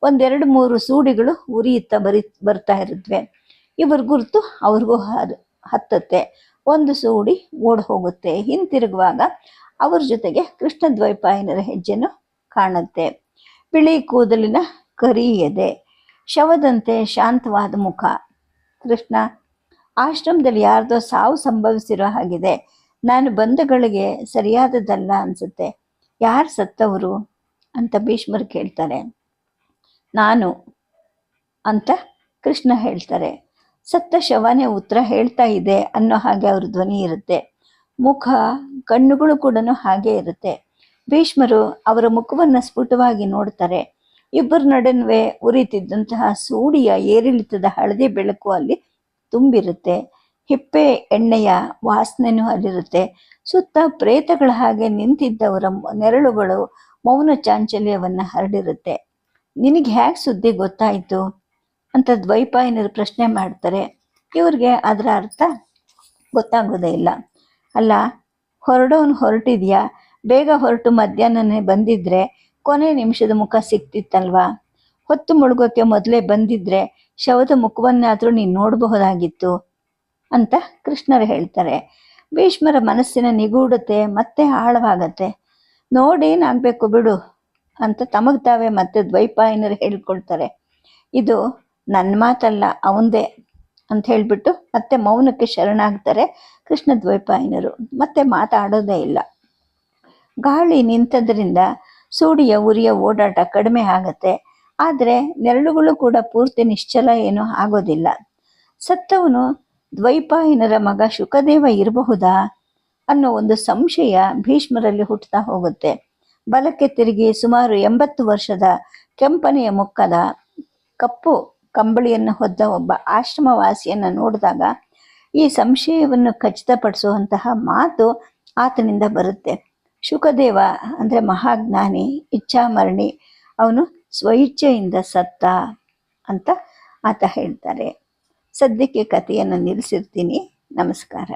1, 2, 3 ಸೂಡಿಗಳು ಉರಿಯುತ್ತಾ ಬರ್ತಾ ಇರುತ್ತವೆ. ಇವ್ರ ಗುರುತು ಅವ್ರಿಗೂ ಹತ್ತತ್ತೆ. ಒಂದು ಸೂಡಿ ಓಡ್ ಹೋಗುತ್ತೆ. ಹಿಂತಿರುಗುವಾಗ ಅವ್ರ ಜೊತೆಗೆ ಕೃಷ್ಣ ದ್ವೈಪಾಯನರ ಹೆಜ್ಜೆನು ಕಾಣುತ್ತೆ. ಬಿಳಿ ಕೂದಲಿನ ಕರಿ ಎದೆ, ಶವದಂತೆ ಶಾಂತವಾದ ಮುಖ. ಕೃಷ್ಣ, ಆಶ್ರಮದಲ್ಲಿ ಯಾರ್ದೋ ಸಾವು ಸಂಭವಿಸಿರೋ ಹಾಗಿದೆ. ನಾನು ಬಂಧಗಳಿಗೆ ಸರಿಯಾದದ್ದಲ್ಲ ಅನ್ಸುತ್ತೆ. ಯಾರು ಸತ್ತವರು ಅಂತ ಭೀಷ್ಮರು ಕೇಳ್ತಾರೆ. ನಾನು ಅಂತ ಕೃಷ್ಣ ಹೇಳ್ತಾರೆ. ಸತ್ತ ಶವನೇ ಉತ್ತರ ಹೇಳ್ತಾ ಇದೆ ಅನ್ನೋ ಹಾಗೆ ಅವ್ರ ಧ್ವನಿ ಇರುತ್ತೆ. ಮುಖ ಕಣ್ಣುಗಳು ಕೂಡ ಹಾಗೆ ಇರುತ್ತೆ. ಭೀಷ್ಮರು ಅವರ ಮುಖವನ್ನು ಸ್ಫುಟವಾಗಿ ನೋಡ್ತಾರೆ. ಇಬ್ಬರ ನಡುವೆ ಉರಿತಿದ್ದಂತಹ ಸೂಡಿಯ ಏರಿಳಿತದ ಹಳದಿ ಬೆಳಕು ಅಲ್ಲಿ ತುಂಬಿರುತ್ತೆ. ಹಿಪ್ಪೆ ಎಣ್ಣೆಯ ವಾಸನೆನೂ ಅಲ್ಲಿರುತ್ತೆ. ಸುತ್ತ ಪ್ರೇತಗಳ ಹಾಗೆ ನಿಂತಿದ್ದವರ ನೆರಳುಗಳು ಮೌನ ಚಾಂಚಲ್ಯವನ್ನು ಹರಡಿರುತ್ತೆ. ನಿನಗೆ ಹೇಗೆ ಸುದ್ದಿ ಗೊತ್ತಾಯಿತು ಅಂತ ದ್ವೈಪಾಯನರು ಪ್ರಶ್ನೆ ಮಾಡ್ತಾರೆ. ಇವ್ರಿಗೆ ಅದರ ಅರ್ಥ ಗೊತ್ತಾಗೋದೇ ಇಲ್ಲ. ಅಲ್ಲ, ಹೊರಡೋನು ಹೊರಟಿದ್ಯಾ, ಬೇಗ ಹೊರಟು ಮಧ್ಯಾಹ್ನನೇ ಬಂದಿದ್ರೆ ಕೊನೆ ನಿಮಿಷದ ಮುಖ ಸಿಕ್ತಿತ್ತಲ್ವಾ? ಹೊತ್ತು ಮುಳುಗೋಕ್ಕೆ ಮೊದಲೇ ಬಂದಿದ್ರೆ ಶವದ ಮುಖವನ್ನಾದರೂ ನೀನು ನೋಡಬಹುದಾಗಿತ್ತು ಅಂತ ಕೃಷ್ಣರು ಹೇಳ್ತಾರೆ. ಭೀಷ್ಮರ ಮನಸ್ಸಿನ ನಿಗೂಢತೆ ಮತ್ತೆ ಆಳವಾಗತ್ತೆ. ನೋಡೇನಾಗಬೇಕು ಬಿಡು ಅಂತ ತಮಗೆ ತಾವೇ ಮತ್ತೆ ದ್ವೈಪಾಯನರು ಹೇಳ್ಕೊಳ್ತಾರೆ. ಇದು ನನ್ನ ಮಾತಲ್ಲ, ಅವಂದೇ ಅಂತ ಹೇಳಿಬಿಟ್ಟು ಮತ್ತೆ ಮೌನಕ್ಕೆ ಶರಣಾಗ್ತಾರೆ ಕೃಷ್ಣ ದ್ವೈಪಾಯನರು. ಮತ್ತೆ ಮಾತಾಡೋದೇ ಇಲ್ಲ. ಗಾಳಿ ನಿಂತದ್ರಿಂದ ಸೂಡಿಯ ಉರಿಯ ಓಡಾಟ ಕಡಿಮೆ ಆಗತ್ತೆ. ಆದರೆ ನೆರಳುಗಳು ಕೂಡ ಪೂರ್ತಿ ನಿಶ್ಚಲ ಏನೂ ಆಗೋದಿಲ್ಲ. ಸತ್ತವನು ದ್ವೈಪಾಯನರ ಮಗ ಶುಕದೇವ ಇರಬಹುದಾ ಅನ್ನೋ ಒಂದು ಸಂಶಯ ಭೀಷ್ಮರಲ್ಲಿ ಹುಟ್ಟುತ್ತಾ ಹೋಗುತ್ತೆ. ಬಲಕ್ಕೆ ತಿರುಗಿ ಸುಮಾರು 80 ವರ್ಷದ ಕೆಂಪನೆಯ ಮುಖದ ಕಪ್ಪು ಕಂಬಳಿಯನ್ನು ಹೊದ್ದ ಒಬ್ಬ ಆಶ್ರಮವಾಸಿಯನ್ನು ನೋಡಿದಾಗ ಈ ಸಂಶಯವನ್ನು ಖಚಿತಪಡಿಸುವಂತಹ ಮಾತು ಆತನಿಂದ ಬರುತ್ತೆ. ಶುಕದೇವ ಅಂದರೆ ಮಹಾಜ್ಞಾನಿ, ಇಚ್ಛಾಮರಣಿ, ಅವನು ಸ್ವಇಚ್ಛೆಯಿಂದ ಸತ್ತ ಅಂತ ಆತ ಹೇಳ್ತಾರೆ. ಸದ್ಯಕ್ಕೆ ಕಥೆಯನ್ನು ನಿಲ್ಲಿಸಿರ್ತೀನಿ. ನಮಸ್ಕಾರ.